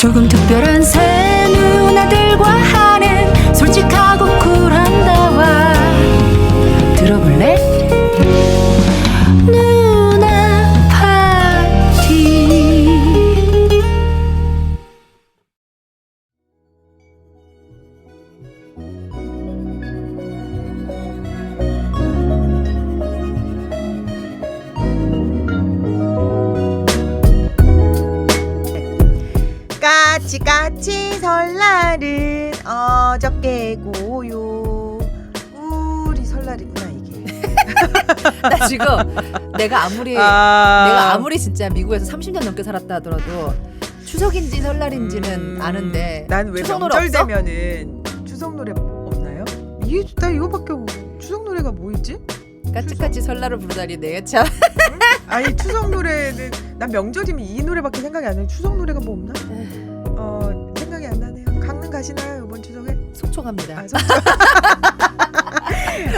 조금 특별한 새 누나들과 하는 솔직하고 쿨한 대화 들어볼래? 누나 파티. 까치 설날은 어저께고요. 우리 설날이구나 이게. 나 지금 내가 아무리 진짜 미국에서 30년 넘게 살았다 하더라도 추석인지 설날인지는 아는데 난 왜 추석 노래 명절 없어? 되면은 추석 노래 없나요? 이게 나 이거밖에 추석 노래가 뭐 있지? 까치까치 설날을 부르다니 내가 참. 아니 추석 노래는 난 명절이면 이 노래밖에 생각이 안 나요. 추석 노래가 뭐 없나? 생각이 안 나네요. 강릉 가시나요 이번 추석에? 속초 갑니다.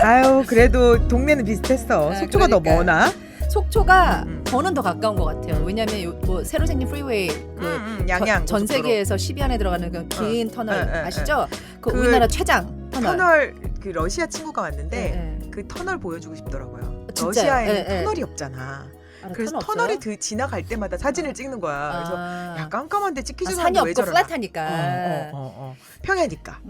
아유 그래도 동네는 비슷했어. 속초가 더 그러니까. 머나? 속초가 저는 더 가까운 것 같아요. 왜냐하면 뭐 새로 생긴 프리웨이 양양 전 세계에서 10위 안에 들어가는 그 긴 터널 아시죠? 그 그 우리나라 최장 터널 그 러시아 친구가 왔는데 네. 그 터널 보여주고 싶더라고요. 진짜요? 러시아에는 네, 네. 터널이 없잖아. 아, 그래서 터널 터널이 지나갈 때마다 사진을 찍는 거야. 그래서 야 깜깜한데 찍히지도 산이 않는데 왜 없고 저러나. 플랫하니까. 평야니까.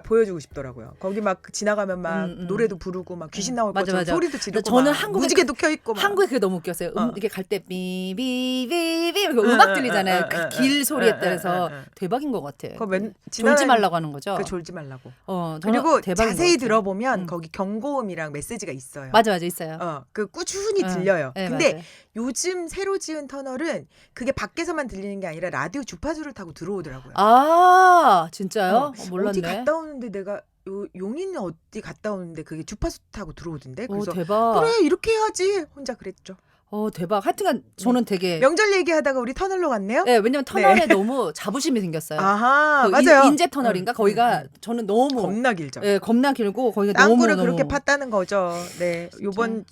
보여주고 싶더라고요. 거기 막 지나가면 막 노래도 부르고 막 귀신 나올 맞아, 것처럼 맞아. 소리도 지르고 저는 막 한국에 무지개도 켜 있고 막. 한국에 그게 너무 웃겼어요. 이게 갈 때 비비비비 이렇게 음악 들리잖아요. 그 길 소리에 따라서 대박인 것 같아. 졸지 말라고 하는 거죠. 그 졸지 말라고. 그리고 자세히 들어보면 거기 경고음이랑 메시지가 있어요. 맞아 있어요. 그 꾸준히 들려요. 네, 근데 맞아요. 요즘 새로 지은 터널은 그게 밖에서만 들리는 게 아니라 라디오 주파수를 타고 들어오더라고요. 아 진짜요? 몰랐네. 어디 갔다 오는데 내가 용인 어디 갔다 오는데 그게 주파수 타고 들어오던데. 그래서 대박. 그래 이렇게 해야지 혼자 그랬죠. 대박. 하여튼간 저는 되게 명절 얘기하다가 우리 터널로 갔네요. 네, 왜냐면 터널에 너무 자부심이 생겼어요. 아하 그 맞아요. 인제 터널인가 거기가 저는 너무 겁나 길죠. 네, 겁나 길고 거기가 땅굴을 너무 그렇게 팠다는 거죠. 네, 요번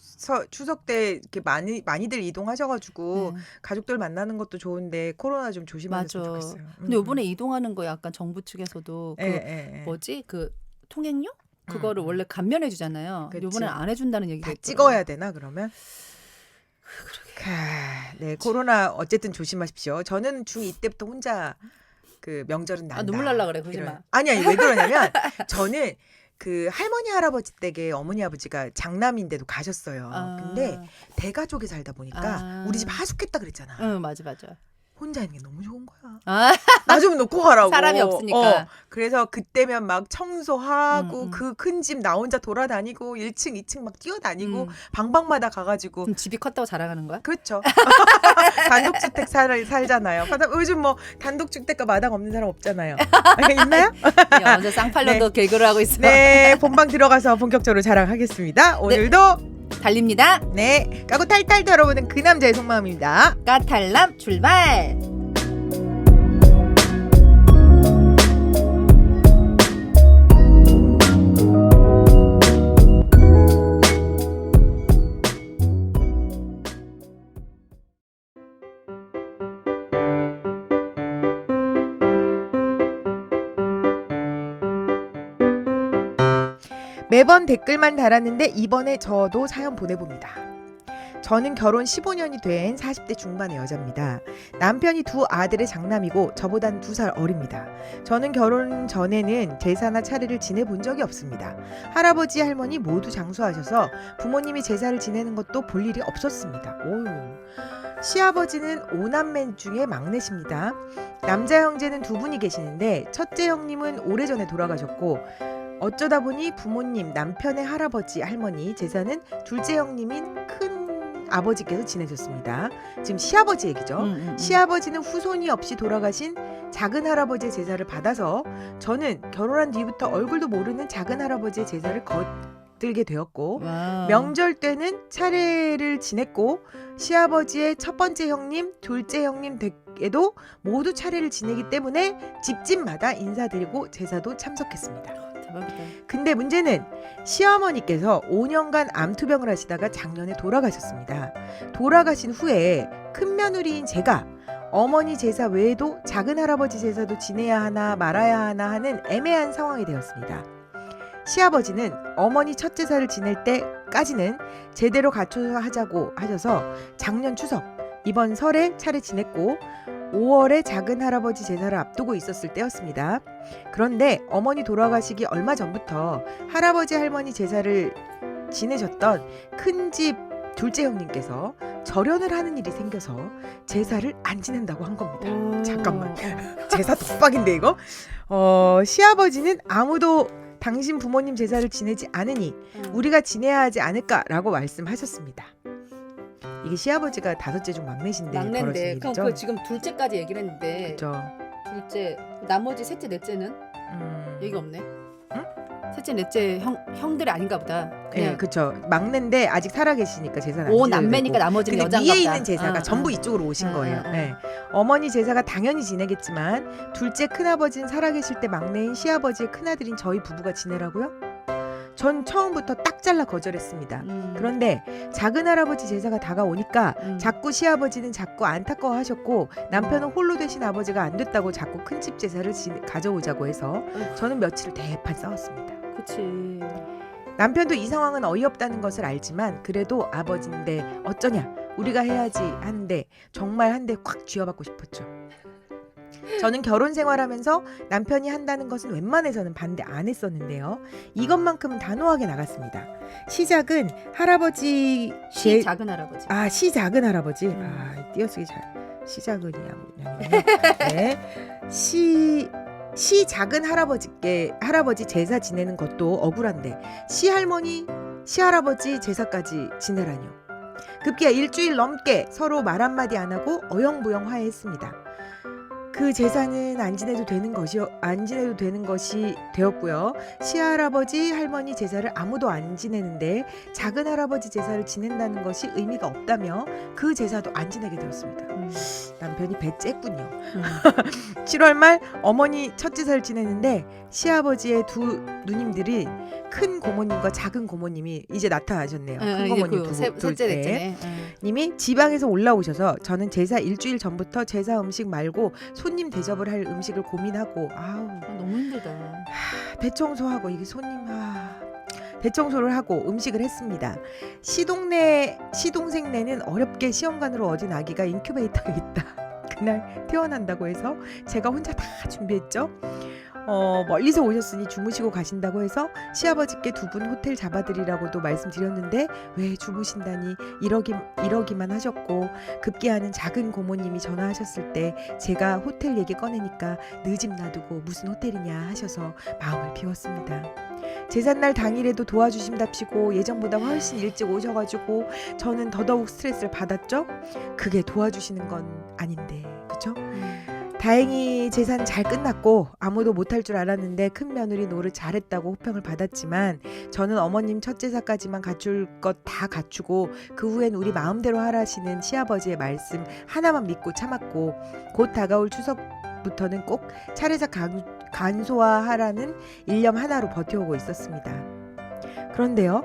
추석 때 이렇게 많이들 이동하셔가지고 가족들 만나는 것도 좋은데 코로나 좀 조심하셨으면 좋겠어요. 근데 이번에 이동하는 거 약간 정부 측에서도 뭐지 그 통행료 그거를 원래 감면해 주잖아요. 이번에 안 해준다는 얘기가 다 있더라고요. 찍어야 되나 그러면? 네, 코로나 어쨌든 조심하십시오. 저는 중2 때부터 혼자 그 명절은 난다. 눈물 날라 그래 그러지 마. 아니 왜 그러냐면 저는 그 할머니 할아버지 댁에 어머니 아버지가 장남인데도 가셨어요. 근데 대가족이 살다 보니까 우리 집 하숙했다 그랬잖아. 응 맞아. 혼자 있는 게 너무 좋은 거야. 나 좀 놓고 가라고. 사람이 없으니까. 그래서 그때면 막 청소하고 그 큰 집 나 혼자 돌아다니고 1층, 2층 막 뛰어다니고 방방마다 가가지고. 그럼 집이 컸다고 자랑하는 거야? 그렇죠. 단독주택 살잖아요. 요즘 뭐 단독주택과 마당 없는 사람 없잖아요. 있나요? 먼저 쌍팔로도 개그를 하고 있어. 네, 본방 들어가서 본격적으로 자랑하겠습니다. 오늘도 달립니다. 네, 까고 탈탈 들어보는 그 남자의 속마음입니다. 까탈남 출발. 매번 댓글만 달았는데 이번에 저도 사연 보내봅니다. 저는 결혼 15년이 된 40대 중반의 여자입니다. 남편이 두 아들의 장남이고 저보단 2살 어립니다. 저는 결혼 전에는 제사나 차례를 지내본 적이 없습니다. 할아버지 할머니 모두 장수하셔서 부모님이 제사를 지내는 것도 볼 일이 없었습니다. 시아버지는 5남매 중에 막내십니다. 남자 형제는 2분이 계시는데 첫째 형님은 오래전에 돌아가셨고 어쩌다 보니 부모님, 남편의 할아버지, 할머니 제사는 둘째 형님인 큰 아버지께서 지내셨습니다. 지금 시아버지 얘기죠. 시아버지는 후손이 없이 돌아가신 작은 할아버지의 제사를 받아서 저는 결혼한 뒤부터 얼굴도 모르는 작은 할아버지의 제사를 거들게 되었고 명절 때는 차례를 지냈고 시아버지의 첫 번째 형님, 둘째 형님 댁에도 모두 차례를 지내기 때문에 집집마다 인사드리고 제사도 참석했습니다. 근데 문제는 시어머니께서 5년간 암투병을 하시다가 작년에 돌아가셨습니다. 돌아가신 후에 큰 며느리인 제가 어머니 제사 외에도 작은 할아버지 제사도 지내야 하나 말아야 하나 하는 애매한 상황이 되었습니다. 시아버지는 어머니 첫 제사를 지낼 때까지는 제대로 갖춰서 하자고 하셔서 작년 추석, 이번 설에 차례 지냈고 5월에 작은 할아버지 제사를 앞두고 있었을 때였습니다. 그런데 어머니 돌아가시기 얼마 전부터 할아버지 할머니 제사를 지내셨던 큰집 둘째 형님께서 절연을 하는 일이 생겨서 제사를 안 지낸다고 한 겁니다. 잠깐만, 제사 독박인데 이거? 시아버지는 아무도 당신 부모님 제사를 지내지 않으니 우리가 지내야 하지 않을까라고 말씀하셨습니다. 이게 시아버지가 다섯째 중 막내신데 벌어진 막내인데 일이죠. 그럼 그 지금 둘째까지 얘기를 했는데 그렇죠. 둘째 나머지 셋째 넷째는 얘기가 없네. 셋째 넷째 형들이 아닌가 보다. 네, 그렇죠. 막내인데 아직 살아계시니까 제사는 안 오 지내도 남매니까 되고. 나머지는 근데 여자인가 위에 보다. 있는 제사가 전부 이쪽으로 오신 거예요. 네. 어머니 제사가 당연히 지내겠지만 둘째 큰아버지는 살아계실 때 막내인 시아버지의 큰아들인 저희 부부가 지내라고요? 전 처음부터 딱 잘라 거절했습니다. 그런데 작은 할아버지 제사가 다가오니까 자꾸 시아버지는 자꾸 안타까워하셨고 남편은 홀로 되신 아버지가 안 됐다고 자꾸 큰집 제사를 가져오자고 해서 저는 며칠 대판 싸웠습니다. 그렇지. 남편도 이 상황은 어이없다는 것을 알지만 그래도 아버지인데 어쩌냐 우리가 해야지 하는데 정말 한 대 콱 쥐어받고 싶었죠. 저는 결혼 생활하면서 남편이 한다는 것은 웬만해서는 반대 안 했었는데요. 이것만큼은 단호하게 나갔습니다. 시작은 할아버지 작은 할아버지. 시작은 할아버지. 띄어쓰기 잘. 시작은이야. 네. 시작은 할아버지 제사 지내는 것도 억울한데 시할머니, 시할아버지 제사까지 지내라뇨. 급기야 일주일 넘게 서로 말 한마디 안 하고 어영부영 화해했습니다. 그 제사는 안 지내도 되는 것이 되었고요. 시할아버지 할머니 제사를 아무도 안 지내는데 작은 할아버지 제사를 지낸다는 것이 의미가 없다며 그 제사도 안 지내게 되었습니다. 남편이 배 쬐군요. 7월 말 어머니 첫 제사를 지내는데 시아버지의 두 누님들이 큰 고모님과 작은 고모님이 이제 나타나셨네요. 큰 고모님 셋째 넷째네. 님이 지방에서 올라오셔서 저는 제사 일주일 전부터 제사 음식 말고 손님 대접을 할 음식을 고민하고 너무 힘들다. 대청소하고 이게 대청소를 하고 음식을 했습니다. 시동생네는 어렵게 시험관으로 얻은 아기가 인큐베이터에 있다. 그날 태어난다고 해서 제가 혼자 다 준비했죠. 멀리서 오셨으니 주무시고 가신다고 해서 시아버지께 두 분 호텔 잡아드리라고도 말씀드렸는데 왜 주무신다니 이러기만 하셨고 급기야는 작은 고모님이 전화하셨을 때 제가 호텔 얘기 꺼내니까 늦음 놔두고 무슨 호텔이냐 하셔서 마음을 비웠습니다. 제삿날 당일에도 도와주신답시고 예전보다 훨씬 일찍 오셔가지고 저는 더더욱 스트레스를 받았죠. 그게 도와주시는 건 아닌데 그쵸? 다행히 제사는 잘 끝났고 아무도 못할 줄 알았는데 큰 며느리 노릇 잘했다고 호평을 받았지만 저는 어머님 첫 제사까지만 갖출 것 다 갖추고 그 후엔 우리 마음대로 하라시는 시아버지의 말씀 하나만 믿고 참았고 곧 다가올 추석부터는 꼭 차례사 간소화하라는 일념 하나로 버텨오고 있었습니다. 그런데요,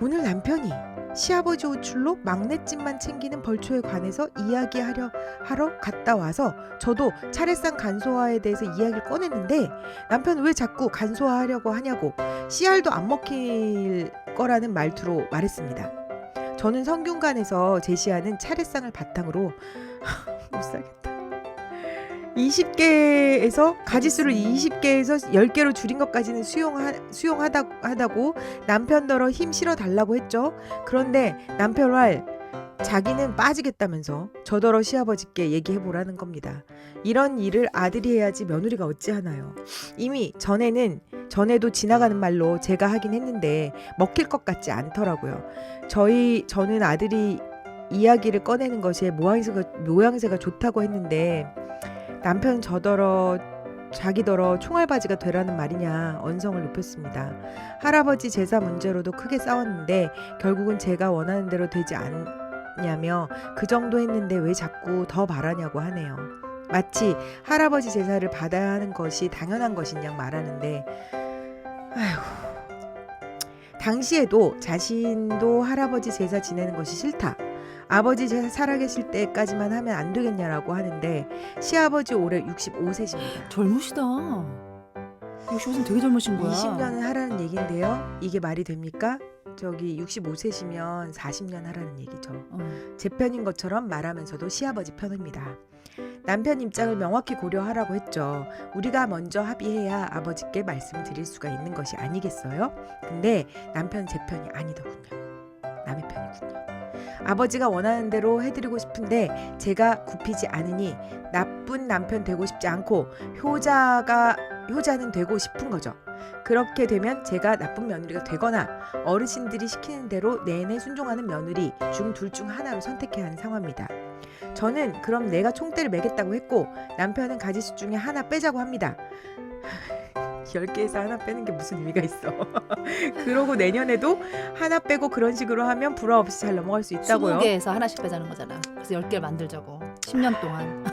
오늘 남편이 시아버지 호출로 막내집만 챙기는 벌초에 관해서 이야기하러 갔다 와서 저도 차례상 간소화에 대해서 이야기를 꺼냈는데 남편은 왜 자꾸 간소화하려고 하냐고 씨알도 안 먹힐 거라는 말투로 말했습니다. 저는 성균관에서 제시하는 차례상을 바탕으로 못 살겠다. 20개에서 가지수를 20개에서 10개로 줄인 것까지는 수용하다고 남편더러 힘 실어 달라고 했죠. 그런데 남편 말 자기는 빠지겠다면서 저더러 시아버지께 얘기해보라는 겁니다. 이런 일을 아들이 해야지 며느리가 어찌하나요. 이미 전에도 지나가는 말로 제가 하긴 했는데 먹힐 것 같지 않더라고요. 저는 아들이 이야기를 꺼내는 것에 모양새가 좋다고 했는데 남편 자기더러 총알바지가 되라는 말이냐 언성을 높였습니다. 할아버지 제사 문제로도 크게 싸웠는데 결국은 제가 원하는 대로 되지 않냐며 그 정도 했는데 왜 자꾸 더 바라냐고 하네요. 마치 할아버지 제사를 받아야 하는 것이 당연한 것인 양 말하는데 당시에도 자신도 할아버지 제사 지내는 것이 싫다. 아버지 제사 살아계실 때까지만 하면 안 되겠냐라고 하는데 시아버지 올해 65세십니다. 젊으시다. 65세는 되게 젊으신 거야. 20년은 하라는 얘기인데요. 이게 말이 됩니까? 저기 65세시면 40년 하라는 얘기죠. 제 편인 것처럼 말하면서도 시아버지 편입니다. 남편 입장을 명확히 고려하라고 했죠. 우리가 먼저 합의해야 아버지께 말씀드릴 수가 있는 것이 아니겠어요? 근데 남편 제 편이 아니더군요. 남의 편이군요. 아버지가 원하는 대로 해드리고 싶은데 제가 굽히지 않으니 나쁜 남편 되고 싶지 않고 효자는 되고 싶은 거죠. 그렇게 되면 제가 나쁜 며느리가 되거나 어르신들이 시키는 대로 내내 순종하는 며느리 중 둘 중 하나로 선택해야 하는 상황입니다. 저는 그럼 내가 총대를 매겠다고 했고 남편은 가지수 중에 하나 빼자고 합니다. 10개에서 하나 빼는 게 무슨 의미가 있어. 그러고 내년에도 하나 빼고 그런 식으로 하면 불화 없이 잘 넘어갈 수 있다고요. 20개에서 하나씩 빼자는 거잖아. 그래서 10개를 만들자고. 10년 동안.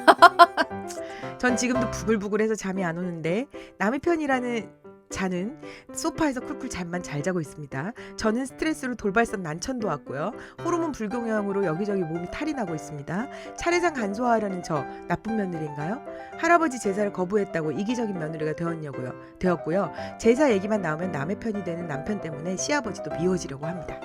전 지금도 부글부글해서 잠이 안 오는데 남의 편이라는 자는 소파에서 쿨쿨 잠만 잘 자고 있습니다. 저는 스트레스로 돌발성 난천도 왔고요. 호르몬 불균형으로 여기저기 몸이 탈이 나고 있습니다. 차례상 간소화하려는 저 나쁜 며느리인가요? 할아버지 제사를 거부했다고 이기적인 며느리가 되었고요. 제사 얘기만 나오면 남의 편이 되는 남편 때문에 시아버지도 미워지려고 합니다.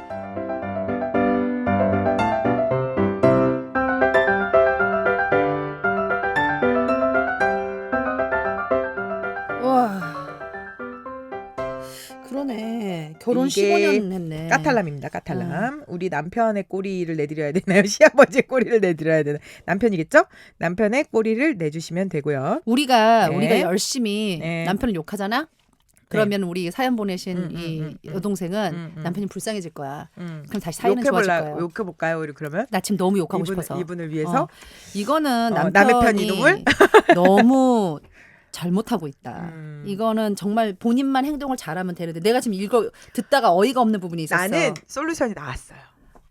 와. 그러네. 결혼 이게 15년 했네. 까탈람입니다. 까탈람. 우리 남편의 꼬리를 내드려야 되나요? 시아버지의 꼬리를 내드려야 되나요? 남편이겠죠? 남편의 꼬리를 내주시면 되고요. 우리가 네. 열심히 네. 남편을 욕하잖아. 그러면 우리 사연 보내신 이 여동생은 남편이 불쌍해질 거야. 그럼 다시 사연은 좋아질 거야. 욕해볼까요? 우리 그러면? 나 지금 너무 욕하고 싶어서. 이분을 위해서? 이거는 남의 남편이 편 이동을? 너무 잘못하고 있다. 이거는 정말 본인만 행동을 잘하면 되는데 내가 지금 듣다가 어이가 없는 부분이 있었어. 나는 솔루션이 나왔어요.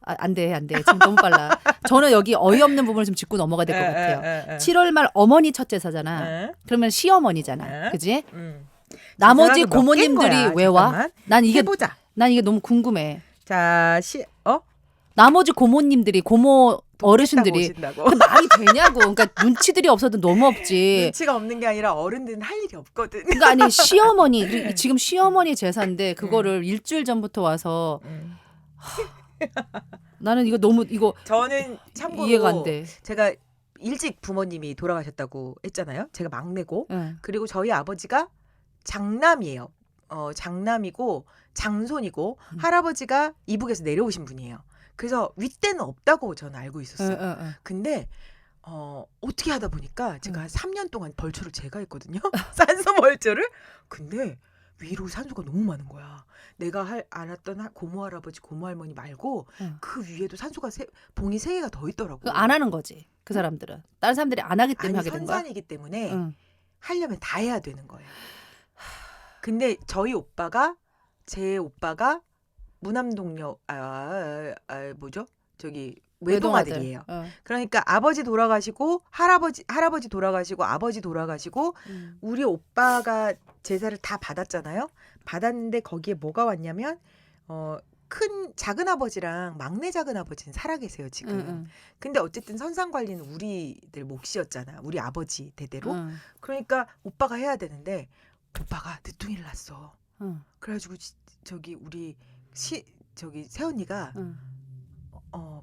안 돼. 지금 너무 빨라. 저는 여기 어이없는 부분을 좀 짚고 넘어가야 될 것 같아요. 7월 말 어머니 첫 제사잖아. 그러면 시어머니잖아. 그지? 나머지 고모님들이 왜 와? 난 이게 너무 궁금해. 자, 나머지 고모님들이 어르신들이 그 말이 되냐고. 그러니까 눈치들이 없어도 너무 없지. 눈치가 없는 게 아니라 어른들은 할 일이 없거든. 그러니까 아니 시어머니 지금 시어머니 제사인데 그거를 일주일 전부터 와서 나는 저는 참고로 이해가 안 돼. 제가 일찍 부모님이 돌아가셨다고 했잖아요. 제가 막내고 그리고 저희 아버지가 장남이에요. 장남이고 장손이고 할아버지가 이북에서 내려오신 분이에요. 그래서 윗대는 없다고 저는 알고 있었어요. 근데 어떻게 하다 보니까 제가 3년 동안 벌초를 제가 했거든요. 산소 벌초를. 근데 위로 산소가 너무 많은 거야. 내가 알았던 고모 할아버지 고모 할머니 말고 그 위에도 산소가 봉이 3개가 더 있더라고. 안 하는 거지. 그 사람들은. 다른 사람들이 안 하기 때문에 하게 된 거야. 선산이기 때문에 하려면 다 해야 되는 거예요. 근데 제 오빠가 무남동녀 뭐죠? 저기 외동아들이에요. 그러니까 아버지 돌아가시고 할아버지 돌아가시고 아버지 돌아가시고 우리 오빠가 제사를 다 받았잖아요. 받았는데 거기에 뭐가 왔냐면 작은 아버지랑 막내 작은 아버지는 살아계세요 지금. 근데 어쨌든 선상 관리는 우리들 몫이었잖아. 우리 아버지 대대로. 그러니까 오빠가 해야 되는데 오빠가 늦둥이를 났어. 그래가지고 우리 새언니가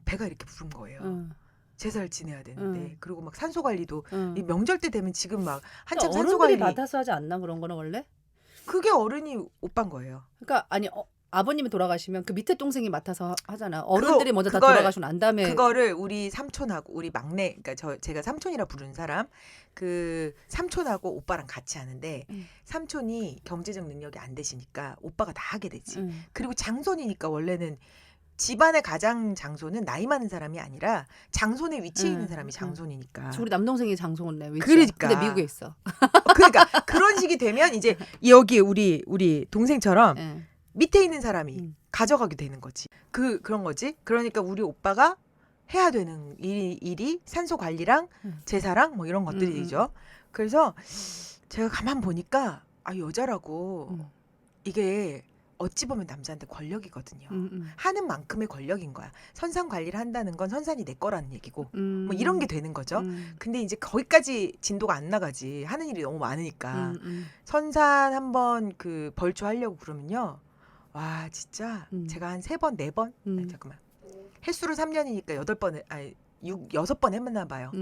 배가 이렇게 부른 거예요. 제사를 지내야 되는데 그리고 막 산소 관리도 이 명절 때 되면 지금 막 한참 산소 관리 맡아서 하지 않나 그런 거는 원래? 그게 어른이 오빠인 거예요. 그러니까 아니 아버님이 돌아가시면 그 밑에 동생이 맡아서 하잖아. 어른들이 먼저 다 돌아가시고 난 다음에 그거를 우리 삼촌하고 우리 막내 그러니까 제가 삼촌이라 부르는 사람 그 삼촌하고 오빠랑 같이 하는데 삼촌이 경제적 능력이 안 되시니까 오빠가 다 하게 되지. 그리고 장손이니까 원래는 집안의 가장 장손은 나이 많은 사람이 아니라 장손의 위치에 있는 사람이 장손이니까. 우리 남동생이 장손네. 그러니까. 근데 미국에 있어. 그러니까 그런 식이 되면 이제 여기 우리 동생처럼 밑에 있는 사람이 가져가게 되는 거지. 그런 거지. 그러니까 우리 오빠가 해야 되는 일이 산소 관리랑 제사랑 뭐 이런 것들이죠. 그래서 제가 가만 보니까 여자라고 이게 어찌 보면 남자한테 권력이거든요. 하는 만큼의 권력인 거야. 선산 관리를 한다는 건 선산이 내 거라는 얘기고 뭐 이런 게 되는 거죠. 근데 이제 거기까지 진도가 안 나가지. 하는 일이 너무 많으니까. 선산 한번 그 벌초하려고 그러면요. 와 진짜 제가 한 3번 4번 아니, 잠깐만. 횟수로 3년이니까 8번을 아니 6번 했나 봐요.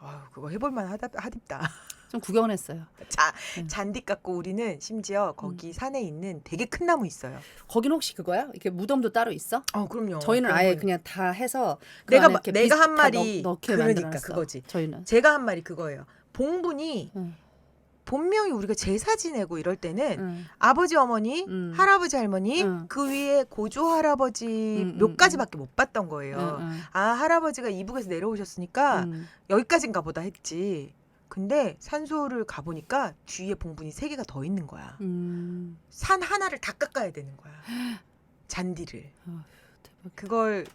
아유, 그거 해볼만 하딨다. 좀 구경을 했어요. 잔디 깎고 우리는 심지어 거기 산에 있는 되게 큰 나무 있어요. 거긴 혹시 그거야? 이렇게 무덤도 따로 있어? 그럼요. 저희는 아예 그건- 그냥 다 해서 그 안에 이렇게 내가 한 비슷 다 말이 넣게 그러니까 만들어놨어. 그거지. 저희는. 제가 한 말이 그거예요. 봉분이 응. 본명이 우리가 제사 지내고 이럴 때는 응. 아버지 어머니, 할아버지 할머니 응. 그 위에 고조 할아버지 몇 가지밖에 못 봤던 거예요. 아 할아버지가 이북에서 내려오셨으니까 여기까지인가 보다 했지. 근데 산소를 가보니까 뒤에 봉분이 3개가 더 있는 거야. 산 하나를 다 깎아야 되는 거야. 잔디를. 아휴, 대박. 그걸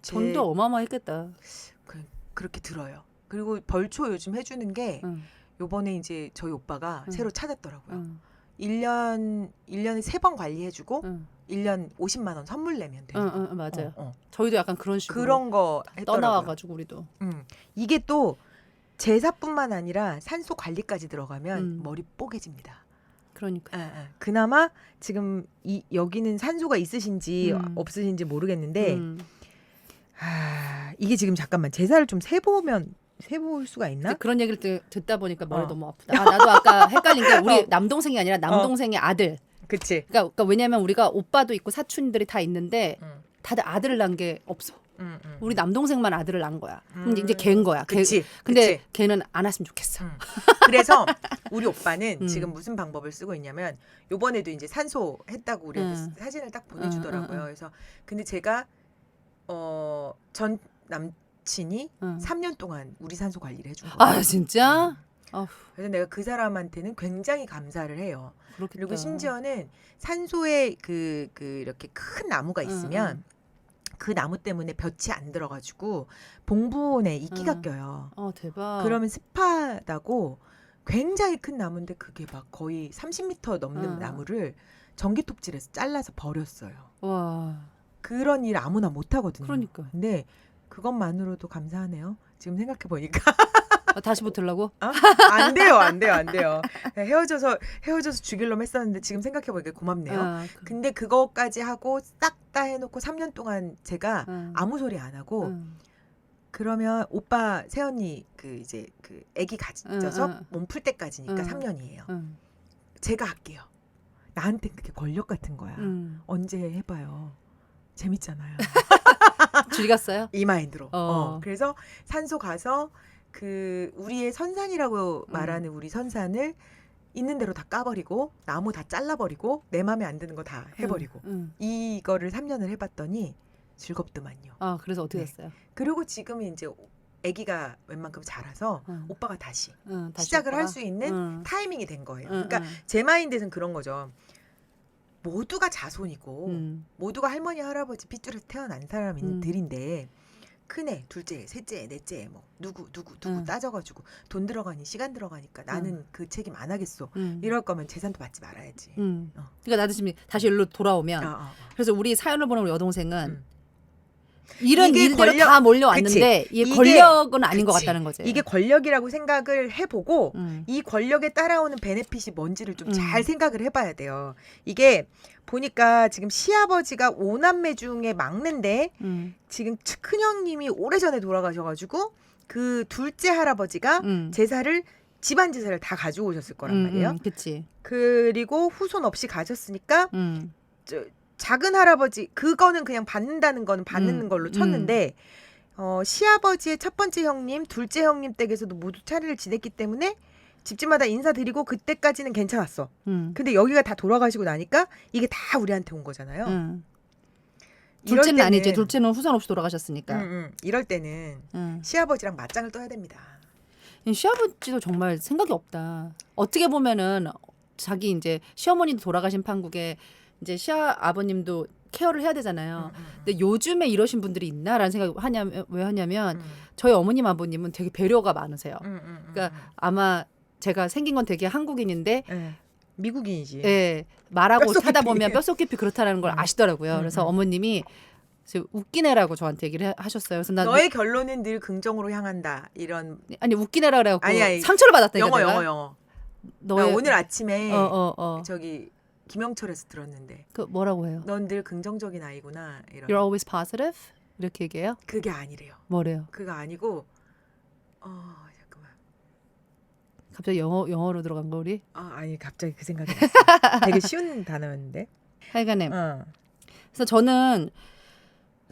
돈도 어마어마했겠다. 그렇게 들어요. 그리고 벌초 요즘 해주는 게 응. 요번에 이제 저희 오빠가 응. 새로 찾았더라고요. 응. 1년에 3번 관리해주고 응. 1년 50만 원 선물 내면 돼요. 응, 맞아요. 저희도 약간 그런 식으로 그런 거 했더라고요. 떠나와가지고 우리도. 이게 또 제사뿐만 아니라 산소 관리까지 들어가면 머리 뽀개집니다. 그러니까. 그나마 지금 여기는 산소가 있으신지 없으신지 모르겠는데 이게 지금 잠깐만 제사를 좀 세볼 수가 있나? 그런 얘기를 듣다 보니까 머리 너무 아프다. 나도 아까 헷갈린 게 우리 남동생이 아니라 남동생의 아들. 그치. 그러니까 왜냐면 우리가 오빠도 있고 사촌들이 다 있는데 다들 아들을 낳은 게 없어. 우리 남동생만 아들을 낳은 거야. 그럼 이제 걔인 거야. 그치. 근데 그치. 걔는 안 왔으면 좋겠어. 그래서 우리 오빠는 지금 무슨 방법을 쓰고 있냐면 요번에도 이제 산소 했다고 우리한테 사진을 딱 보내주더라고요. 그래서 근데 제가 전 남친이 3년 동안 우리 산소 관리를 해준 거예요. 아 진짜? 그래서 내가 그 사람한테는 굉장히 감사를 해요. 그렇겠다. 그리고 심지어는 산소에 이렇게 큰 나무가 있으면 그 나무 때문에 볕이 안 들어가지고 봉분에 이끼가 껴요. 대박. 그러면 습하다고 굉장히 큰 나무인데 그게 막 거의 30m 넘는 나무를 전기톱질해서 잘라서 버렸어요. 와. 그런 일 아무나 못 하거든요. 그러니까. 근데 그것만으로도 감사하네요. 지금 생각해 보니까. 다시 붙으려고? 안 돼요. 헤어져서 죽일 놈 했었는데 지금 생각해 보니까 고맙네요. 근데 그거까지 하고 싹 다 해놓고 3년 동안 제가 아무 소리 안 하고 그러면 오빠 새언니 이제 아기 가져서 몸 풀 때까지니까 3년이에요. 제가 할게요. 나한테 그게 권력 같은 거야. 언제 해봐요. 재밌잖아요. 즐겼어요? 이 마인드로. 그래서 산소 가서 우리의 선산이라고 말하는 우리 선산을 있는 대로 다 까버리고 나무 다 잘라버리고 내 맘에 안 드는 거 다 해버리고 이거를 3년을 해봤더니 즐겁더만요. 그래서 어떻게 됐어요? 그리고 지금은 이제 아기가 웬만큼 자라서 오빠가 다시 다시 시작을 오빠가? 할 수 있는 타이밍이 된 거예요. 그러니까 제 마인드에서는 그런 거죠. 모두가 자손이고 모두가 할머니 할아버지 핏줄에서 태어난 사람들인데 큰애, 둘째, 셋째, 넷째 뭐 누구 따져가지고 돈 들어가니 시간 들어가니까 나는 그 책임 안 하겠어. 이럴 거면 재산도 받지 말아야지. 그러니까 나도 지금 다시 일로 돌아오면 그래서 우리 사연을 보는 우리 여동생은 이런 일들이 다 몰려왔는데 이게 권력은 아닌 것 같다는 거지. 이게 권력이라고 생각을 해보고 이 권력에 따라오는 베네핏이 뭔지를 좀 잘 생각을 해봐야 돼요. 이게 보니까 지금 시아버지가 5남매 중에 막내인데 지금 큰형님이 오래전에 돌아가셔가지고 그 둘째 할아버지가 집안 제사를 다 가지고 오셨을 거란 말이에요. 그치. 그리고 후손 없이 가셨으니까 작은 할아버지 그거는 그냥 받는다는 거는 받는 걸로 쳤는데 시아버지의 첫 번째 형님, 둘째 형님 댁에서도 모두 차례를 지냈기 때문에 집집마다 인사드리고 그때까지는 괜찮았어. 근데 여기가 다 돌아가시고 나니까 이게 다 우리한테 온 거잖아요. 둘째는 아니지. 둘째는 후손 없이 돌아가셨으니까. 이럴 때는 시아버지랑 맞짱을 떠야 됩니다. 시아버지도 정말 생각이 없다. 어떻게 보면은 자기 이제 시어머니도 돌아가신 판국에 이제 시아버님도 케어를 해야 되잖아요. 근데 요즘에 이러신 분들이 있나라는 생각이 왜 하냐면 저희 어머님 아버님은 되게 배려가 많으세요. 그러니까 아마 제가 생긴 건 되게 한국인인데 미국인이지. 예, 말하고 뼛속 하다 깊이. 보면 뼛속 깊이 그렇다라는 걸 아시더라고요. 그래서 음. 어머님이 웃기네라고 저한테 얘기를 하셨어요. 그래서 난 너의 결론은 늘 긍정으로 향한다. 이런 아니 웃기네라 그래갖고 아니, 상처를 받았다니까 내가. 영어. 나 너의 오늘 아침에 어. 저기 김영철에서 들었는데 그 뭐라고 해요? 넌 늘 긍정적인 아이구나. 이런. You're always positive 이렇게 얘기해요? 그게 아니래요. 뭐래요? 그거 아니고 잠깐만. 갑자기 영어로 들어간 거 우리? 아니 갑자기 그 생각이 났어. 되게 쉬운 단어였는데. 하여간에 그래서 저는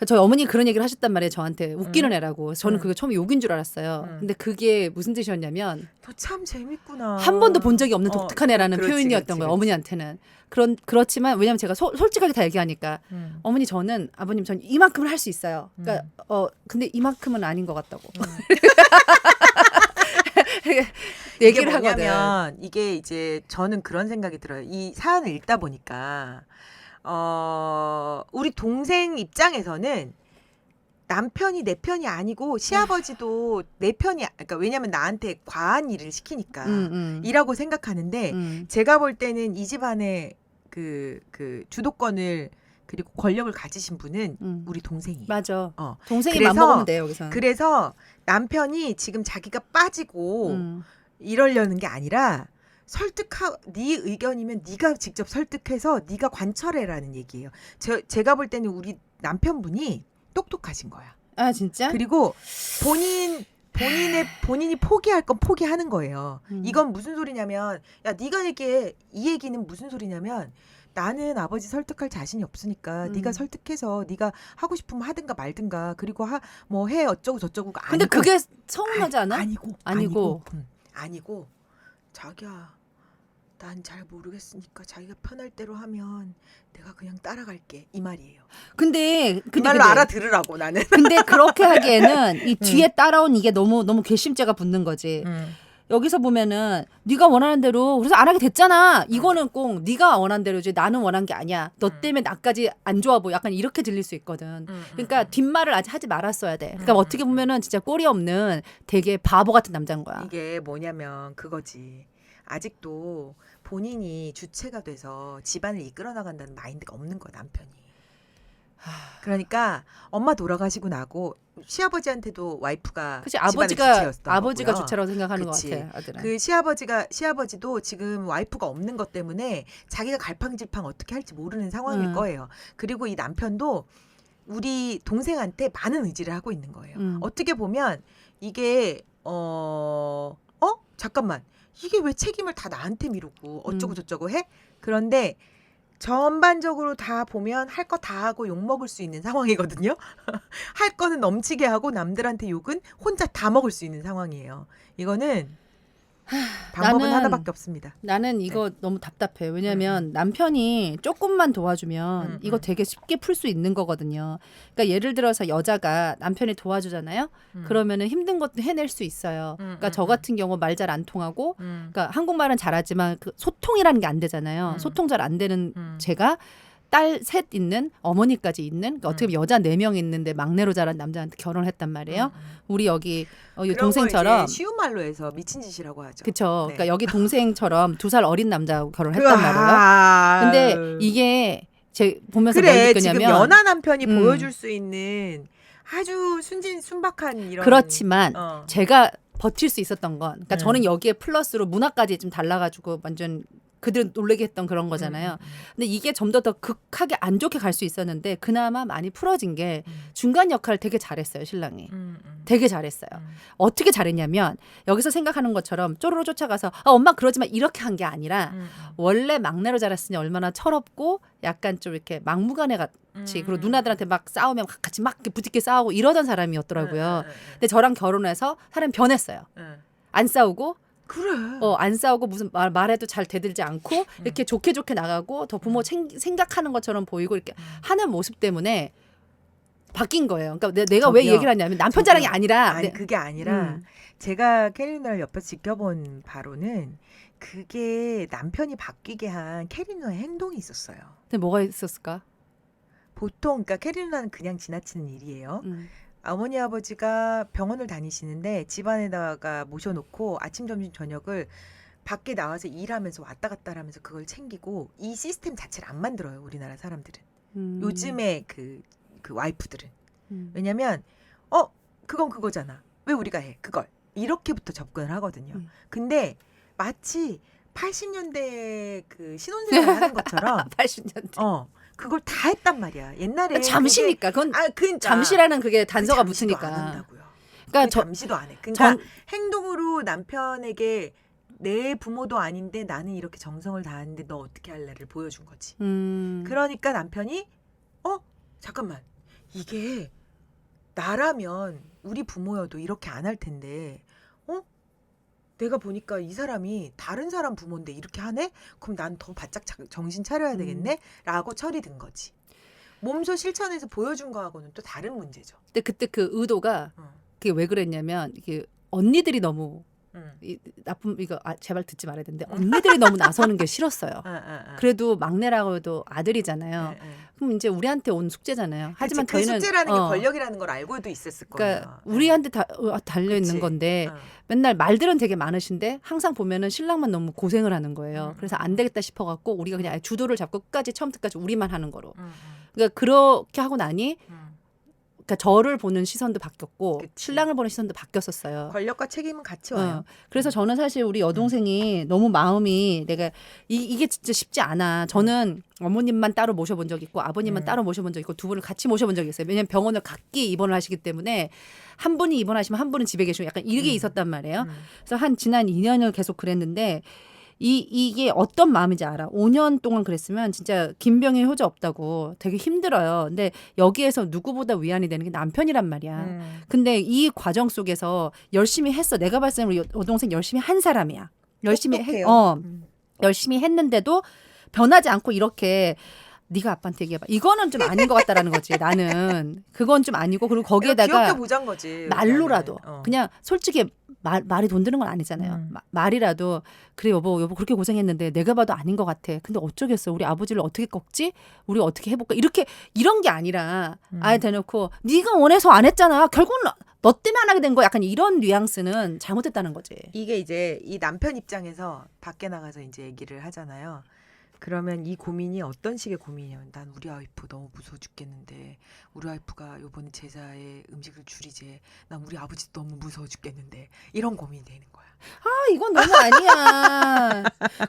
저희 어머니 그런 얘기를 하셨단 말이에요. 저한테 웃기는 애라고. 그래서 저는 그게 처음에 욕인 줄 알았어요. 근데 그게 무슨 뜻이었냐면 너 참 재밌구나. 한 번도 본 적이 없는 독특한 애라는 그렇지, 표현이었던 그렇지, 거예요. 어머니한테는. 그렇지만 왜냐면 제가 솔직하게 다 얘기하니까 어머니 저는 아버님 전 이만큼은 할 수 있어요. 그러니까 근데 이만큼은 아닌 것 같다고. 얘기를 이게 하거든. 뭐냐면 이게 이제 저는 그런 생각이 들어요. 이 사연을 읽다 보니까 우리 동생 입장에서는 남편이 내 편이 아니고 시아버지도 내 편이 그러니까 왜냐면 나한테 과한 일을 시키니까 이라고 생각하는데 제가 볼 때는 이 집안의 그 주도권을 그리고 권력을 가지신 분은 우리 동생이에요. 맞아. 어. 동생이 그래서- 맘먹으면 돼요 여기서. 그래서 남편이 지금 자기가 빠지고 이러려는 게 아니라 네 의견이면 네가 직접 설득해서 네가 관철해라는 얘기예요. 제가 볼 때는 우리 남편분이 똑똑하신 거야. 아 진짜? 그리고 본인이 포기할 건 포기하는 거예요. 이건 무슨 소리냐면 야 네가 얘기해. 이 얘기는 무슨 소리냐면 나는 아버지 설득할 자신이 없으니까 네가 설득해서 네가 하고 싶으면 하든가 말든가 그리고 뭐 해 어쩌고 저쩌고가 근데 아니고 그게 서운하지 않아? 아니고 자기야 난 잘 모르겠으니까 자기가 편할 대로 하면 내가 그냥 따라갈게 이 말이에요. 근데 그 말로 알아들으라고 나는. 근데 그렇게 하기에는 이 뒤에 따라온 이게 너무 괘씸죄가 붙는 거지. 여기서 보면은 네가 원하는 대로 그래서 안 하게 됐잖아. 이거는 꼭 네가 원한 대로지 나는 원한 게 아니야. 너 때문에 나까지 안 좋아 보여. 약간 이렇게 들릴 수 있거든. 그러니까 뒷말을 아직 하지 말았어야 돼. 그러니까 어떻게 보면은 진짜 꼴이 없는 되게 바보 같은 남자인 거야. 이게 뭐냐면 그거지. 아직도 본인이 주체가 돼서 집안을 이끌어 나간다는 마인드가 없는 거야 남편이. 그러니까 엄마 돌아가시고 나고 시아버지한테도 와이프가 그치 집안의 아버지가 주체였던 거고요. 주체라고 생각하는 그치. 것 같아. 아들은. 그 시아버지도 지금 와이프가 없는 것 때문에 자기가 갈팡질팡 어떻게 할지 모르는 상황일 거예요. 그리고 이 남편도 우리 동생한테 많은 의지를 하고 있는 거예요. 어떻게 보면 이게 잠깐만 이게 왜 책임을 다 나한테 미루고 어쩌고 저쩌고 해? 그런데 전반적으로 다 보면 할 거 다 하고 욕 먹을 수 있는 상황이거든요. 할 거는 넘치게 하고 남들한테 욕은 혼자 다 먹을 수 있는 상황이에요. 이거는 방법은 나는- 하나밖에 없습니다. 나는 이거 너무 답답해. 왜냐면 남편이 조금만 도와주면 이거 되게 쉽게 풀 수 있는 거거든요. 그러니까 예를 들어서 여자가 남편이 도와주잖아요. 그러면은 힘든 것도 해낼 수 있어요. 그러니까 저 같은 경우 말 잘 안 통하고 그러니까 한국말은 잘하지만 그 소통이라는 게 안 되잖아요. 소통 잘 안 되는 제가 딸 셋 있는 어머니까지 있는 그러니까 어떻게 보면 여자 4명 있는데 막내로 자란 남자한테 결혼했단 말이에요. 우리 여기 그런 동생처럼 거 이제 쉬운 말로 해서 미친 짓이라고 하죠. 그쵸. 네. 그러니까 여기 동생처럼 2살 어린 남자하고 결혼했단 말이에요. 근데 이게 제 보면서 뭘 그래 지금 느꼈냐면 연하 남편이 보여줄 수 있는 아주 순박한 이런 그렇지만 제가 버틸 수 있었던 건 그러니까 저는 여기에 플러스로 문화까지 좀 달라가지고 완전 그들은 놀라게 했던 그런 거잖아요. 근데 이게 좀 더 극하게 안 좋게 갈 수 있었는데 그나마 많이 풀어진 게 중간 역할을 되게 잘했어요 신랑이. 되게 잘했어요. 어떻게 잘했냐면 여기서 생각하는 것처럼 쪼르르 쫓아가서 엄마 그러지만 이렇게 한 게 아니라 원래 막내로 자랐으니 얼마나 철없고 약간 좀 이렇게 막무가내 같이 그리고 누나들한테 막 싸우면 같이 막 이렇게 부딪게 싸우고 이러던 사람이었더라고요. 근데 저랑 결혼해서 사람이 변했어요. 안 싸우고 그래. 안 싸우고 무슨 말해도 잘 대들지 않고 이렇게 좋게 나가고 더 부모 생각하는 것처럼 보이고 이렇게 하는 모습 때문에 바뀐 거예요. 그러니까 내가 왜 저기요. 얘기를 하냐면 남편 자랑이 아니라 아니 그게 아니라 제가 캐리 누나를 옆에서 지켜본 바로는 그게 남편이 바뀌게 한 캐리 누나의 행동이 있었어요. 근데 뭐가 있었을까? 보통 그러니까 캐리 누나는 그냥 지나치는 일이에요. 어머니 아버지가 병원을 다니시는데 집안에다가 모셔놓고 아침 점심 저녁을 밖에 나와서 일하면서 왔다 갔다 하면서 그걸 챙기고 이 시스템 자체를 안 만들어요. 우리나라 사람들은. 요즘에 그 와이프들은. 왜냐면 그건 그거잖아. 왜 우리가 해? 그걸. 이렇게부터 접근을 하거든요. 근데 마치 80년대 그 신혼생활 하는 것처럼 80년대. 그걸 다 했단 말이야. 옛날에 잠시니까. 그건 그러니까 잠시라는 그게 단서가 잠시도 붙으니까. 안 한다고요. 그러니까 잠시도 안 해. 그러니까 행동으로 남편에게 내 부모도 아닌데 나는 이렇게 정성을 다하는데 너 어떻게 할래를 보여준 거지. 그러니까 남편이 잠깐만 이게 나라면 우리 부모여도 이렇게 안 할 텐데 내가 보니까 이 사람이 다른 사람 부모인데 이렇게 하네? 그럼 난 더 바짝 정신 차려야 되겠네? 라고 철이 든 거지. 몸소 실천해서 보여준 거하고는 또 다른 문제죠. 근데 그때 그 의도가 그게 왜 그랬냐면 이게 언니들이 너무 이거 제발 듣지 말아야 되는데 언니들이 너무 나서는 게 싫었어요. 그래도 막내라고 해도 아들이잖아요. 그럼 이제 우리한테 온 숙제잖아요. 하지만 그 저희는 숙제라는 게 권력이라는 걸 알고도 있었을 거예요. 그러니까 우리한테 달려 있는 그치. 건데 맨날 말들은 되게 많으신데 항상 보면은 신랑만 너무 고생을 하는 거예요. 그래서 안 되겠다 싶어갖고 우리가 그냥 아예 주도를 잡고 끝까지 처음부터까지 우리만 하는 거로. 그러니까 그렇게 하고 나니. 그러니까 저를 보는 시선도 바뀌었고 그치. 신랑을 보는 시선도 바뀌었었어요. 권력과 책임은 같이 와요. 그래서 저는 사실 우리 여동생이 너무 마음이 내가 이게 진짜 쉽지 않아. 저는 어머님만 따로 모셔본 적 있고 아버님만 따로 모셔본 적 있고 두 분을 같이 모셔본 적이 있어요. 왜냐하면 병원을 각기 입원을 하시기 때문에 한 분이 입원하시면 한 분은 집에 계시고 약간 이게 있었단 말이에요. 그래서 지난 2년을 계속 그랬는데 이게 어떤 마음인지 알아. 5년 동안 그랬으면 진짜 김병희 효자 없다고 되게 힘들어요. 근데 여기에서 누구보다 위안이 되는 게 남편이란 말이야. 근데 이 과정 속에서 열심히 했어. 내가 봤을 때 우리 여동생 열심히 한 사람이야. 열심히 열심히 했는데도 변하지 않고 이렇게 네가 아빠한테 얘기해봐. 이거는 좀 아닌 것 같다라는 거지. 나는 그건 좀 아니고 그리고 거기에다가 귀엽게 보잔 거지. 말로라도 그냥 솔직히 말이 돈 드는 건 아니잖아요. 말이라도 그래 여보 그렇게 고생했는데 내가 봐도 아닌 것 같아. 근데 어쩌겠어. 우리 아버지를 어떻게 꺾지? 우리 어떻게 해볼까? 이런 게 아니라 아예 대놓고 네가 원해서 안 했잖아. 결국은 너 때문에 안 하게 된 거야. 약간 이런 뉘앙스는 잘못됐다는 거지. 이게 이제 이 남편 입장에서 밖에 나가서 이제 얘기를 하잖아요. 그러면 이 고민이 어떤 식의 고민이냐면 난 우리 와이프 너무 무서워 죽겠는데 우리 와이프가 이번에 제사에 음식을 줄이지. 난 우리 아버지 너무 무서워 죽겠는데 이런 고민이 되는 거야. 이건 너무 아니야.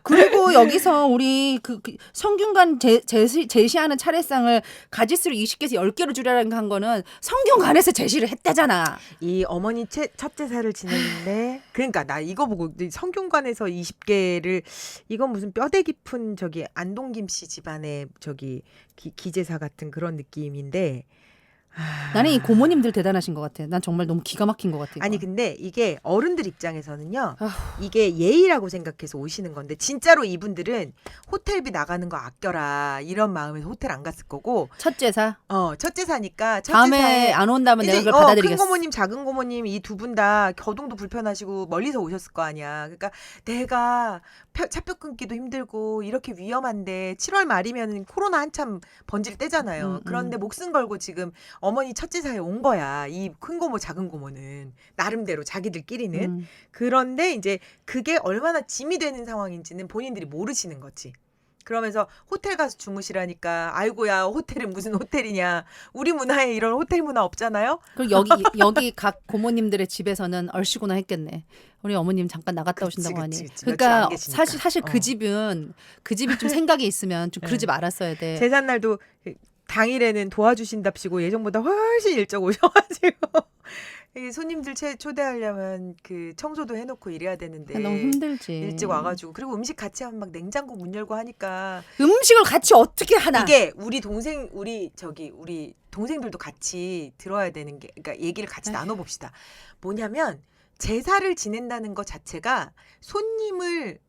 그리고 여기서 우리 그 성균관 제시하는 차례상을 가지수를 20개에서 10개로 줄여라는 한 거는 성균관에서 제시를 했다잖아. 이 어머니 첫 제사를 지냈는데 그러니까 나 이거 보고 성균관에서 20개를 이건 무슨 뼈대 깊은 저기 안동김 씨 집안의 저기 기제사 같은 그런 느낌인데 나는 이 고모님들 대단하신 것 같아. 난 정말 너무 기가 막힌 것 같아. 이거. 아니 근데 이게 어른들 입장에서는요. 이게 예의라고 생각해서 오시는 건데 진짜로 이분들은 호텔비 나가는 거 아껴라 이런 마음에서 호텔 안 갔을 거고 첫 제사. 첫 제사니까 첫 다음에 제사에 안 온다면 내가 이제 그걸 받아들이겠어. 큰 고모님 작은 고모님 이 두 분 다 교통도 불편하시고 멀리서 오셨을 거 아니야. 그러니까 내가 차표 끊기도 힘들고 이렇게 위험한데 7월 말이면 코로나 한참 번질 때잖아요. 그런데 목숨 걸고 지금 어머니 첫 제사에 온 거야. 이 큰 고모 작은 고모는 나름대로 자기들끼리는. 그런데 이제 그게 얼마나 짐이 되는 상황인지는 본인들이 모르시는 거지. 그러면서 호텔 가서 주무시라니까 아이고야 호텔은 무슨 호텔이냐. 우리 문화에 이런 호텔 문화 없잖아요. 그리고 여기 각 고모님들의 집에서는 얼씨구나 했겠네. 우리 어머님 잠깐 나갔다 오신다고 하니. 그러니까 사실 그 집이 좀 생각이 있으면 좀 그러지 말았어야 돼. 제삿날도 당일에는 도와주신답시고 예정보다 훨씬 일찍 오셔가지고 손님들 초대하려면 그 청소도 해놓고 이래야 되는데 너무 힘들지. 일찍 와가지고 그리고 음식 같이 하면 막 냉장고 문 열고 하니까 음식을 같이 어떻게 하나? 이게 우리 동생들도 같이 들어야 되는 게 그러니까 얘기를 같이 나눠봅시다. 뭐냐면 제사를 지낸다는 것 자체가 손님을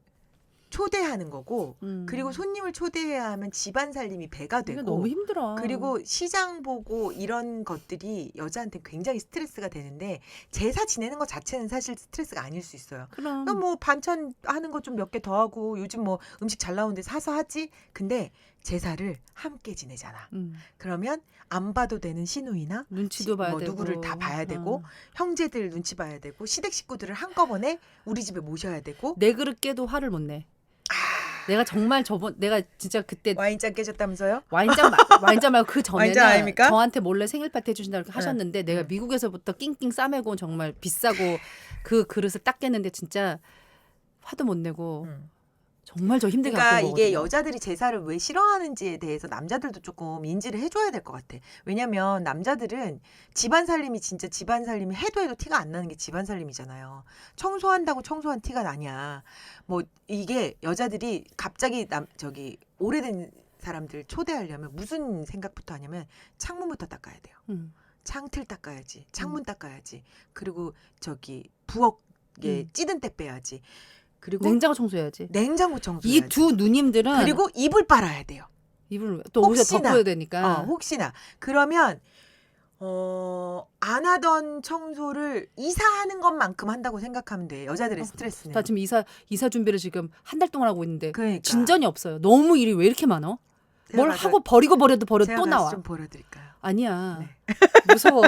초대하는 거고 그리고 손님을 초대해야 하면 집안 살림이 배가 되고 너무 힘들어. 그리고 시장 보고 이런 것들이 여자한테 굉장히 스트레스가 되는데 제사 지내는 것 자체는 사실 스트레스가 아닐 수 있어요. 그럼 뭐 반찬 하는 거 좀 몇 개 더 하고 요즘 뭐 음식 잘 나오는데 사서 하지. 근데 제사를 함께 지내잖아. 음. 그러면 안 봐도 되는 시누이나 눈치도 봐야 뭐 되고 누구를 다 봐야 되고 형제들 눈치 봐야 되고 시댁 식구들을 한꺼번에 우리 집에 모셔야 되고 내 그릇 깨도 화를 못 내. 내가 정말 내가 진짜 그때 와인잔 깨졌다면서요? 와인잔 말고 그 와인잔 전에는 아닙니까? 저한테 몰래 생일 파티 해주신다 이렇게 하셨는데 내가 미국에서부터 낑낑 싸매고 정말 비싸고 그 그릇을 딱 깼는데 진짜 화도 못 내고 정말 저 힘들게 그러니까 갖고 이게 먹거든요. 여자들이 제사를 왜 싫어하는지에 대해서 남자들도 조금 인지를 해줘야 될 것 같아. 왜냐면 남자들은 집안 살림이 진짜 집안 살림이 해도 티가 안 나는 게 집안 살림이잖아요. 청소한다고 청소한 티가 나냐. 뭐 이게 여자들이 갑자기 오래된 사람들 초대하려면 무슨 생각부터 하냐면 창문부터 닦아야 돼요. 창틀 닦아야지. 창문 닦아야지. 그리고 부엌에 찌든 때 빼야지. 그리고 냉장고 청소해야지. 냉장고 청소해야지. 이 두 누님들은 그리고 이불 빨아야 돼요. 이불 또 옷에 덮어야 되니까. 혹시나 그러면 안 하던 청소를 이사하는 것만큼 한다고 생각하면 돼. 여자들의 스트레스는. 나 지금 이사 준비를 지금 한 달 동안 하고 있는데 그러니까. 진전이 없어요. 너무 일이 왜 이렇게 많어? 뭘 하고 버리고 버려도 제가 또 나와. 좀 버려드릴까요? 아니야. 네. 무서워.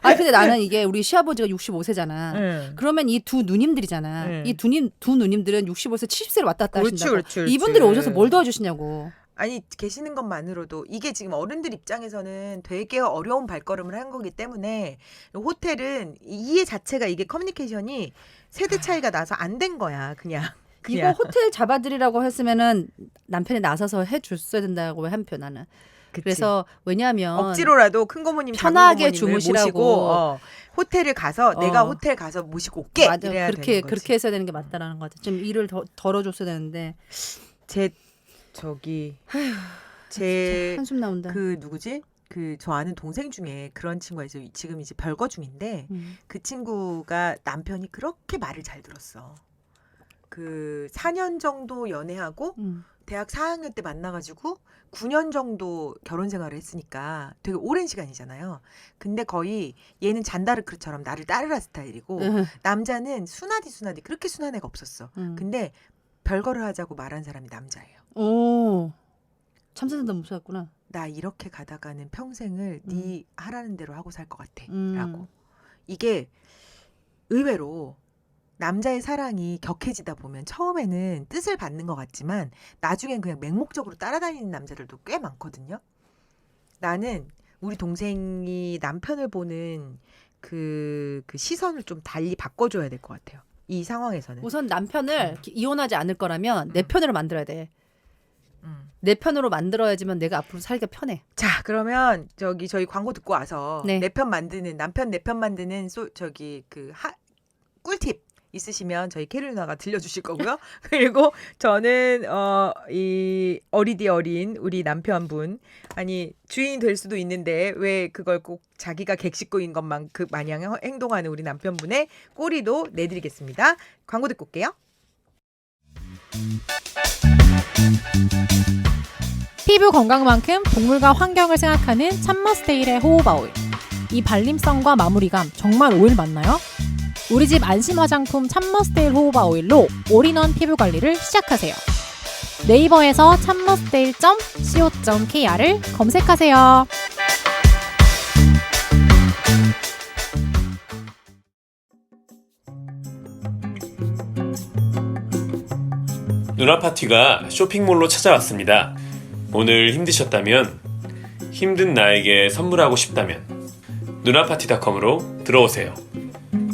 아니 근데 나는 이게 우리 시아버지가 65세잖아. 그러면 이 두 누님들이잖아. 이 두 누님들은 65세 70세를 왔다 갔다 하신다고. 그렇지. 이분들이 오셔서 뭘 도와주시냐고. 아니 계시는 것만으로도 이게 지금 어른들 입장에서는 되게 어려운 발걸음을 한 거기 때문에 호텔은 이해 자체가 이게 커뮤니케이션이 세대 차이가 나서 안 된 거야. 그냥. 이거 호텔 잡아드리라고 했으면은 남편이 나서서 해줬어야 된다고 한편 나는. 그치. 그래서 왜냐하면 억지로라도 큰 고모님 편하게 작은 고모님을 주무시라고. 모시고 호텔을 가서 내가 호텔 가서 모시고 올게. 맞아. 이래야 그렇게 되는 거지. 그렇게 했어야 되는 게 맞다라는 거 같아. 좀 일을 덜어줬어야 되는데 제 한숨 나온다. 그 누구지? 그 저 아는 동생 중에 그런 친구가 있어요. 지금 이제 별거 중인데 그 친구가 남편이 그렇게 말을 잘 들었어. 그 4년 정도 연애하고 대학 4학년 때 만나가지고 9년 정도 결혼 생활을 했으니까 되게 오랜 시간이잖아요. 근데 거의 얘는 잔다르크처럼 나를 따르라 스타일이고 남자는 순하디 그렇게 순한 애가 없었어. 근데 별거를 하자고 말한 사람이 남자예요. 오, 참새도 무서웠구나. 나 이렇게 가다가는 평생을 네 하라는 대로 하고 살 것 같아. 라고. 이게 의외로 남자의 사랑이 격해지다 보면 처음에는 뜻을 받는 것 같지만 나중엔 그냥 맹목적으로 따라다니는 남자들도 꽤 많거든요. 나는 우리 동생이 남편을 보는 그 시선을 좀 달리 바꿔줘야 될 것 같아요. 이 상황에서는. 우선 남편을 이혼하지 않을 거라면 내 편으로 만들어야 돼. 내 편으로 만들어야지만 내가 앞으로 살기가 편해. 자, 그러면 저희 광고 듣고 와서 네. 남편 내 편 만드는 꿀팁 있으시면 저희 캐롤 누나가 들려주실 거고요. 그리고 저는 이 어리디 어린 우리 남편분 주인이 될 수도 있는데 왜 그걸 꼭 자기가 객식구인 것만 그 마냥 행동하는 우리 남편분의 꼬리도 내드리겠습니다. 광고 듣고 올게요. 피부 건강만큼 동물과 환경을 생각하는 참머스테일의 호호바 오일. 이 발림성과 마무리감 정말 오일 맞나요? 우리 집 안심 화장품 참머스테일 호호바 오일로 올인원 피부 관리를 시작하세요. 네이버에서 참머스테일.co.kr을 검색하세요. 누나 파티가 쇼핑몰로 찾아왔습니다. 오늘 힘드셨다면, 힘든 나에게 선물하고 싶다면 누나파티닷컴으로 들어오세요.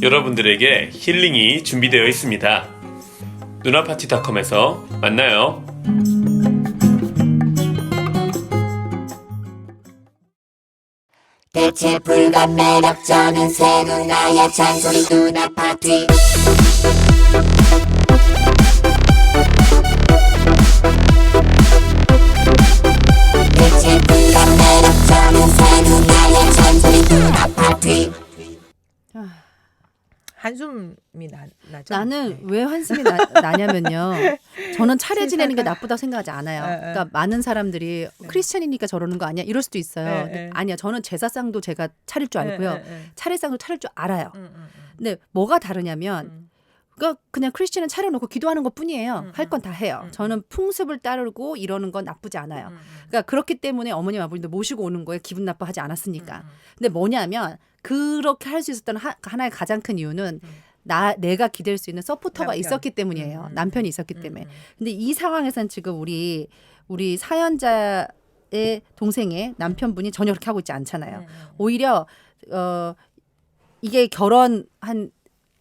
여러분들에게 힐링이 준비되어 있습니다. 누나파티닷컴에서 만나요. 대체 불감 매력적인 새 누나의 잔소리 누나 파티. 대체 불감 매력적인 새 누나의 잔소리 누나 파티. 한숨이 나죠? 나는 네. 왜 한숨이 나냐면요. 저는 차례 지내는 게 나쁘다고 생각하지 않아요. 그러니까 많은 사람들이 크리스천이니까 저러는 거 아니야? 이럴 수도 있어요. 근데 아니야. 저는 제사상도 제가 차릴 줄 알고요. 차례상도 차릴 줄 알아요. 근데 뭐가 다르냐면 그러니까 그냥 크리스천은 차려놓고 기도하는 것뿐이에요. 할 건 다 해요. 음. 저는 풍습을 따르고 이러는 건 나쁘지 않아요. 그러니까 그렇기 때문에 어머님 아버님도 모시고 오는 거에 기분 나빠하지 않았으니까. 근데 뭐냐면 그렇게 할 수 있었던 하나의 가장 큰 이유는 내가 기댈 수 있는 서포터가 남편. 있었기 때문이에요. 남편이 있었기 때문에. 근데 이 상황에서는 지금 우리 사연자의 동생의 남편분이 전혀 그렇게 하고 있지 않잖아요. 오히려 이게 결혼한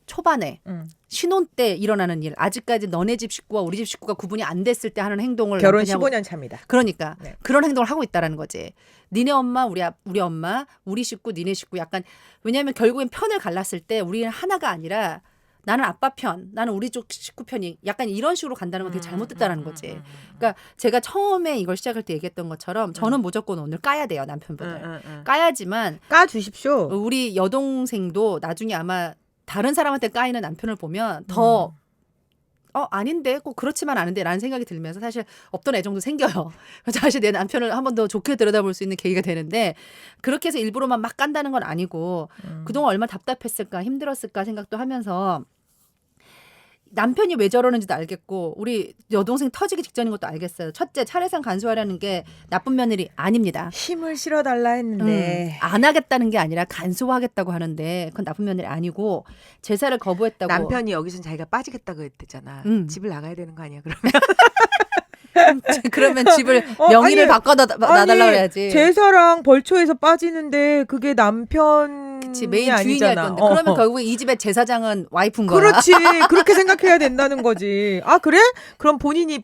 초반에 신혼 때 일어나는 일, 아직까지 너네 집 식구와 우리 집 식구가 구분이 안 됐을 때 하는 행동을 결혼 남편이 하고 15년 차입니다. 그러니까 네. 그런 행동을 하고 있다라는 거지. 니네 엄마, 우리 엄마, 우리 식구, 니네 식구 약간 왜냐하면 결국엔 편을 갈랐을 때 우리는 하나가 아니라 나는 아빠 편, 나는 우리 쪽 식구 편이 약간 이런 식으로 간다는 건 되게 잘못됐다라는 거지. 그러니까 제가 처음에 이걸 시작할 때 얘기했던 것처럼 저는 무조건 오늘 까야 돼요 남편분을. 까야지만 까 주십시오. 우리 여동생도 나중에 아마 다른 사람한테 까이는 남편을 보면 더 아닌데 꼭 그렇지만 않은데 라는 생각이 들면서 사실 없던 애정도 생겨요. 사실 내 남편을 한 번 더 좋게 들여다볼 수 있는 계기가 되는데 그렇게 해서 일부러만 막 깐다는 건 아니고 그동안 얼마나 답답했을까 힘들었을까 생각도 하면서 남편이 왜 저러는지도 알겠고 우리 여동생 터지기 직전인 것도 알겠어요. 첫째 차례상 간수하려는 게 나쁜 며느리 아닙니다. 힘을 실어달라 했는데 안 하겠다는 게 아니라 간소화하겠다고 하는데 그건 나쁜 며느리 아니고 제사를 거부했다고. 남편이 여기서 자기가 빠지겠다고 했댔잖아. 집을 나가야 되는 거 아니야 그러면? 그러면 집을 명의를 아니, 바꿔 놔달라고 해야지. 제사랑 벌초에서 빠지는데 그게 남편이 그치, 메인 주인이 할 아니잖아. 건데. 그러면 결국에 이 집의 제사장은 와이프인 거야. 그렇지. 그렇게 생각해야 된다는 거지. 아 그래? 그럼 본인이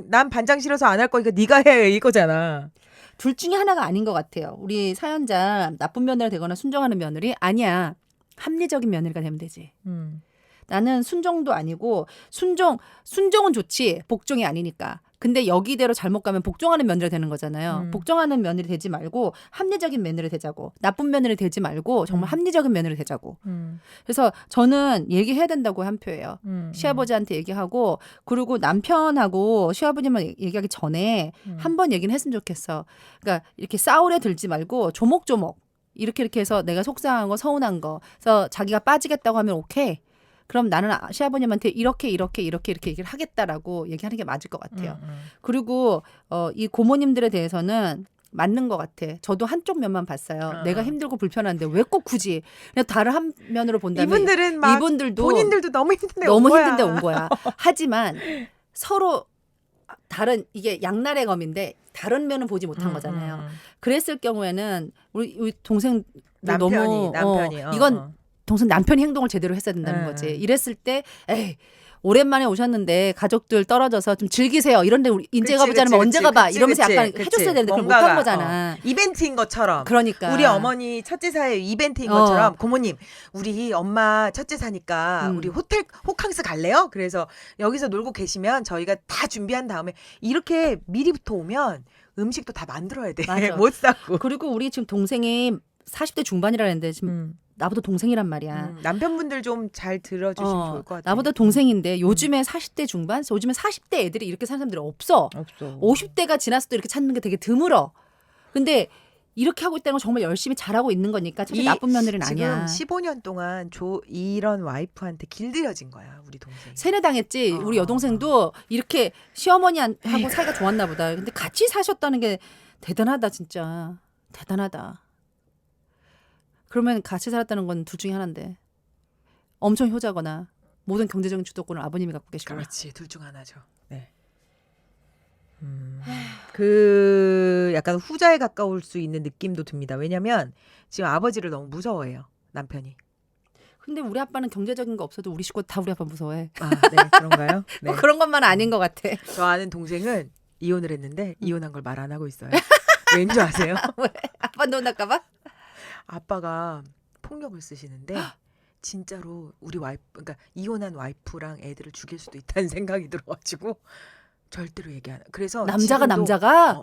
난 반장 싫어서 안 할 거니까 네가 해 이거잖아. 둘 중에 하나가 아닌 것 같아요. 우리 사연자 나쁜 며느리가 되거나 순종하는 며느리 아니야. 합리적인 며느리가 되면 되지. 나는 순종도 아니고 순종은 좋지 복종이 아니니까. 근데 여기대로 잘못 가면 복종하는 며느리 되는 거잖아요. 복종하는 며느리 되지 말고 합리적인 며느리 되자고. 나쁜 며느리 되지 말고 정말 합리적인 며느리 되자고. 그래서 저는 얘기해야 된다고 한 표예요. 시아버지한테 얘기하고 그리고 남편하고 시아버님은 얘기하기 전에 한 번 얘기는 했으면 좋겠어. 그러니까 이렇게 싸우려 들지 말고 조목조목 이렇게 해서 내가 속상한 거 서운한 거 그래서 자기가 빠지겠다고 하면 오케이. 그럼 나는 시아버님한테 이렇게 얘기를 하겠다라고 얘기하는 게 맞을 것 같아요. 그리고 이 고모님들에 대해서는 맞는 것 같아. 저도 한쪽 면만 봤어요. 내가 힘들고 불편한데 왜 꼭 굳이 그냥 다른 한 면으로 본다면 이분들은 막 이분들도 본인들도 너무 힘든데 너무 온 거야. 힘든데 온 거야. 하지만 서로 다른 이게 양날의 검인데 다른 면은 보지 못한 거잖아요. 그랬을 경우에는 우리 동생 남편이 이건 동생 남편이 행동을 제대로 했어야 된다는 거지. 이랬을 때 에이 오랜만에 오셨는데 가족들 떨어져서 좀 즐기세요. 이런데 우리 인제 가보자 하면 언제 가봐. 이러면서 약간 해줬어야 되는데 그걸 못한 거잖아. 이벤트인 것처럼. 그러니까 우리 어머니 첫 제사의 이벤트인 것처럼 고모님 우리 엄마 첫 제사니까 우리 호캉스 갈래요? 그래서 여기서 놀고 계시면 저희가 다 준비한 다음에 이렇게 미리부터 오면 음식도 다 만들어야 돼. 맞아. 못 사고. 그리고 우리 지금 동생이 40대 중반이라는데 지금 나보다 동생이란 말이야. 남편분들 좀 잘 들어주시면 좋을 것 같아요. 나보다 동생인데 요즘에 40대 중반? 요즘에 40대 애들이 이렇게 사는 사람들이 없어. 50대가 지났어도 이렇게 찾는 게 되게 드물어. 근데 이렇게 하고 있다는 건 정말 열심히 잘하고 있는 거니까 첫째 나쁜 며느리는 아니야. 지금 15년 동안 이런 와이프한테 길들여진 거야 우리 동생. 세뇌당했지. 우리 여동생도 이렇게 시어머니하고 사이가 좋았나 보다. 근데 같이 사셨다는 게 대단하다 진짜. 대단하다. 그러면 같이 살았다는 건 둘 중에 하나인데 엄청 효자거나 모든 경제적인 주도권을 아버님이 갖고 계시거나. 그렇지. 둘 중 하나죠. 네. 그 약간 후자에 가까울 수 있는 느낌도 듭니다. 왜냐면 지금 아버지를 너무 무서워해요. 남편이. 근데 우리 아빠는 경제적인 거 없어도 우리 식구 다 우리 아빠 무서워해. 아, 네. 그런가요? 네. 뭐 그런 것만 아닌 것 같아. 저 아는 동생은 이혼을 했는데 이혼한 걸 말 안 하고 있어요. 왠지 아세요? 왜? 아빠 혼날까 봐? 아빠가 폭력을 쓰시는데 진짜로 우리 와이프 그러니까 이혼한 와이프랑 애들을 죽일 수도 있다는 생각이 들어가지고 절대로 얘기 안. 그래서 남자가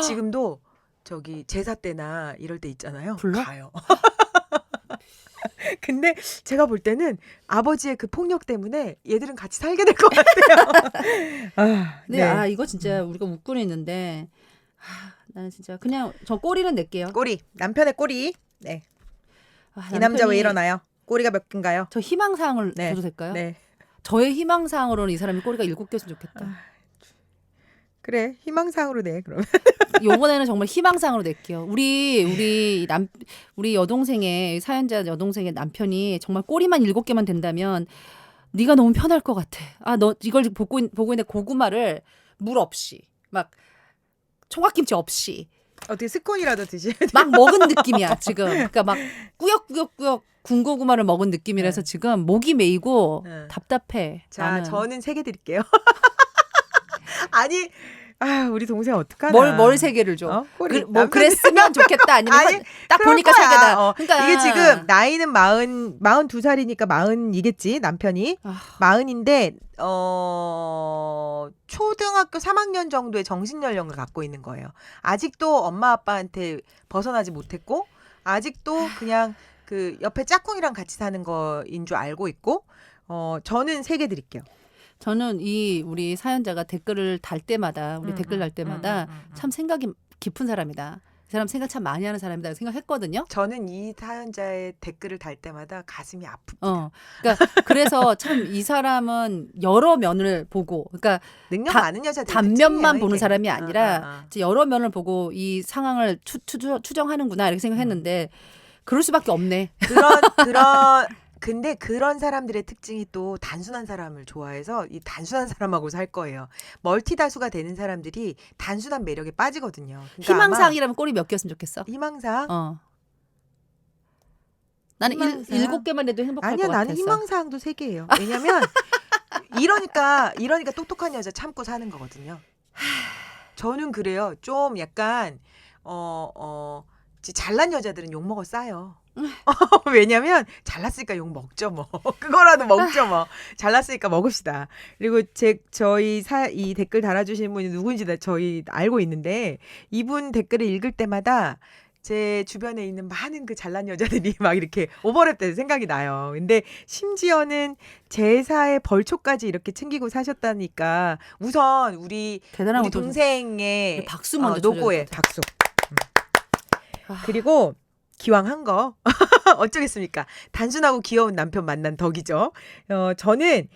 지금도 저기 제사 때나 이럴 때 있잖아요. 불러? 가요. 근데 제가 볼 때는 아버지의 그 폭력 때문에 얘들은 같이 살게 될 것 같아요. 근데 이거 진짜 우리가 웃고는 있는데 나는 진짜 그냥 저 꼬리는 낼게요. 꼬리 남편의 꼬리. 네. 이 남편이 남자 왜 이러나요? 꼬리가 몇 개인가요? 저 희망사항을 네. 줘도 될까요? 네. 저의 희망사항으로는 이 사람이 꼬리가 7개였으면 좋겠다. 그래 희망사항으로 내 그러면. 요번에는 정말 희망사항으로 낼게요. 우리 여동생의 사연자 여동생의 남편이 정말 꼬리만 7개만 된다면 네가 너무 편할 것 같아. 아, 너 이걸 보고 있는데 고구마를 물 없이 막 총각김치 없이 어떻게 스콘이라도 드시. 막 먹은 느낌이야 지금. 그러니까 막 꾸역꾸역꾸역 군고구마를 먹은 느낌이라서 지금 목이 메이고 네. 답답해. 자 나는. 저는 3개 드릴게요. 아니 우리 동생 어떡하나. 뭘 3개를 줘? 꼬리. 뭐 그랬으면 좋겠다. 아니면 아니, 딱 그럴 보니까 거야. 3개다. 그러니까 이게 지금 나이는 42살이니까 40이겠지 남편이. 아. 40인데 초등학교 3학년 정도의 정신 연령을 갖고 있는 거예요. 아직도 엄마 아빠한테 벗어나지 못했고 아직도 그냥 그 옆에 짝꿍이랑 같이 사는 거인 줄 알고 있고 저는 3개 드릴게요. 저는 우리 사연자가 댓글을 달 때마다 댓글 달 때마다 참 생각이 깊은 사람이다. 이 사람 생각 참 많이 하는 사람이다 생각했거든요. 저는 이 사연자의 댓글을 달 때마다 가슴이 아픕니다. 그러니까 그래서 참 이 사람은 여러 면을 보고, 그러니까 능력 다- 많은 여자들 단면만 보는 사람이 아니라 이제 여러 면을 보고 이 상황을 추정하는구나 이렇게 생각했는데 그럴 수밖에 없네. 근데 그런 사람들의 특징이 또 단순한 사람을 좋아해서 이 단순한 사람하고 살 거예요. 멀티다수가 되는 사람들이 단순한 매력에 빠지거든요. 그러니까 희망사항이라면 꼬리 몇 개였으면 좋겠어? 아마 희망사항? 나는 희망사항? 7개만 내도 행복할 아니야 것 같았어. 나는 희망사항도 3개예요. 왜냐면 이러니까 똑똑한 여자 참고 사는 거거든요. 저는 그래요. 좀 약간 잘난 여자들은 욕 먹어 싸요. 왜냐면 잘났으니까 욕 먹죠 뭐. 그거라도 먹죠 뭐. 잘났으니까 먹읍시다. 그리고 저희 이 댓글 달아주신 분이 누군지 저희 알고 있는데 이분 댓글을 읽을 때마다 제 주변에 있는 많은 그 잘난 여자들이 막 이렇게 오버랩돼서 생각이 나요. 근데 심지어는 제사의 벌초까지 이렇게 챙기고 사셨다니까 우선 우리 대단한 것도 동생의 박수 먼저 노고에 쳐줘야 박수. 그리고 기왕 한 거 어쩌겠습니까? 단순하고 귀여운 남편 만난 덕이죠. 저는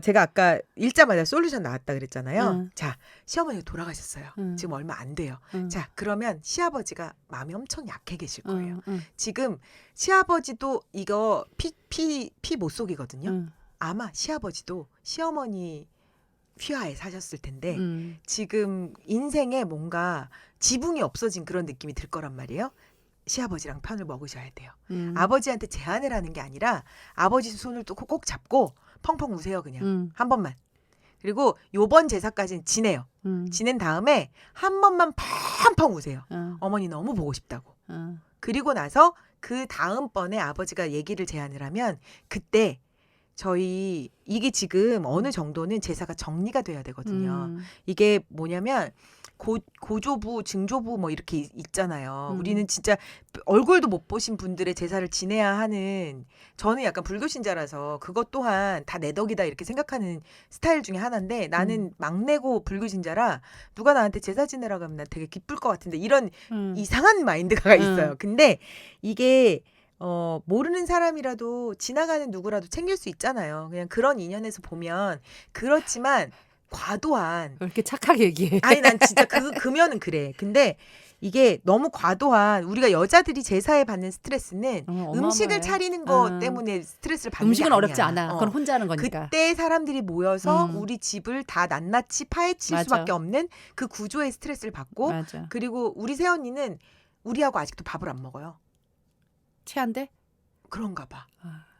제가 아까 읽자마자 솔루션 나왔다 그랬잖아요. 자, 시어머니가 돌아가셨어요. 지금 얼마 안 돼요. 자, 그러면 시아버지가 마음이 엄청 약해 계실 거예요. 지금 시아버지도 이거 피 못 속이거든요. 아마 시아버지도 시어머니 휘하에 사셨을 텐데 지금 인생에 뭔가 지붕이 없어진 그런 느낌이 들 거란 말이에요. 시아버지랑 편을 먹으셔야 돼요. 아버지한테 제안을 하는 게 아니라 아버지 손을 또 꼭 잡고 펑펑 우세요 그냥 한 번만. 그리고 요번 제사까지는 지내요. 지낸 다음에 한 번만 펑펑 우세요. 어머니 너무 보고 싶다고. 그리고 나서 그 다음번에 아버지가 얘기를 제안을 하면 그때 저희 이게 지금 어느 정도는 제사가 정리가 돼야 되거든요. 이게 뭐냐면 고조부, 증조부 뭐 이렇게 있잖아요. 우리는 진짜 얼굴도 못 보신 분들의 제사를 지내야 하는 저는 약간 불교 신자라서 그것 또한 다 내 덕이다 이렇게 생각하는 스타일 중에 하나인데 나는 막내고 불교 신자라 누가 나한테 제사 지내라고 하면 난 되게 기쁠 것 같은데 이런 이상한 마인드가 있어요. 근데 이게 모르는 사람이라도 지나가는 누구라도 챙길 수 있잖아요. 그냥 그런 인연에서 보면 그렇지만 과도한 왜 이렇게 착하게 얘기해? 아니 난 진짜 그면은 그래. 근데 이게 너무 과도한 우리가 여자들이 제사에 받는 스트레스는 음식을 차리는 거 때문에 스트레스를 받는 게 음식은 아니야. 어렵지 않아. 그건 혼자 하는 거니까. 그때 사람들이 모여서 우리 집을 다 낱낱이 파헤칠 맞아. 수밖에 없는 그 구조의 스트레스를 받고 맞아. 그리고 우리 새언니는 우리하고 아직도 밥을 안 먹어요. 체한데? 그런가 봐.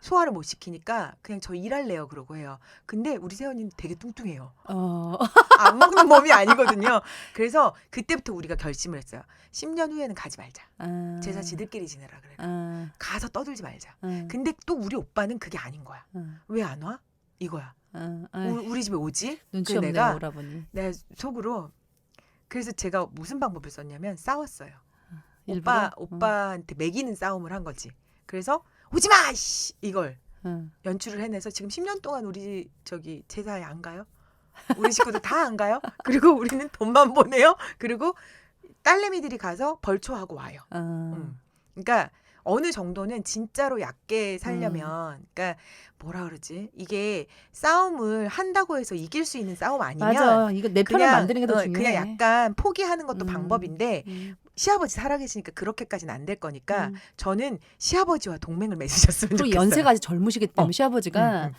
소화를 못 시키니까 그냥 저 일할래요 그러고 해요. 근데 우리 새언니는 되게 뚱뚱해요. 안 먹는 몸이 아니거든요. 그래서 그때부터 우리가 결심을 했어요. 10년 후에는 가지 말자. 제사 지들끼리 지내라 그래. 가서 떠들지 말자. 근데 또 우리 오빠는 그게 아닌 거야. 왜 안 와? 이거야. 우리 집에 오지? 눈치 그래서 없네 오라버니. 내가 속으로 그래서 제가 무슨 방법을 썼냐면 싸웠어요. 일부러? 오빠한테 매기는 싸움을 한 거지. 그래서 오지 마! 씨! 이걸 연출을 해내서 지금 10년 동안 우리 저기 제사에 안 가요. 우리 식구들 다 안 가요. 그리고 우리는 돈만 보내요. 그리고 딸내미들이 가서 벌초하고 와요. 그러니까 어느 정도는 진짜로 얕게 살려면 그러니까 뭐라 그러지? 이게 싸움을 한다고 해서 이길 수 있는 싸움 아니면 맞아. 이거 내 편을 만드는 게 더 중요해. 그냥 약간 포기하는 것도 방법인데 음. 시아버지 살아계시니까 그렇게까지는 안 될 거니까 음. 저는 시아버지와 동맹을 맺으셨으면 그리고 좋겠어요. 연세가 아직 젊으시기 때문에 시아버지가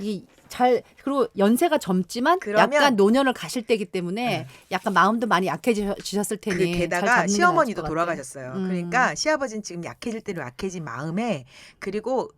이 잘 그리고 연세가 젊지만 그러면- 약간 노년을 가실 때기 때문에 약간 마음도 많이 약해지셨을 그 테니 잘 게다가 잡는 게 나을 시어머니도 것 같아. 돌아가셨어요. 그러니까 시아버지는 지금 약해질 대로 약해진 마음에 그리고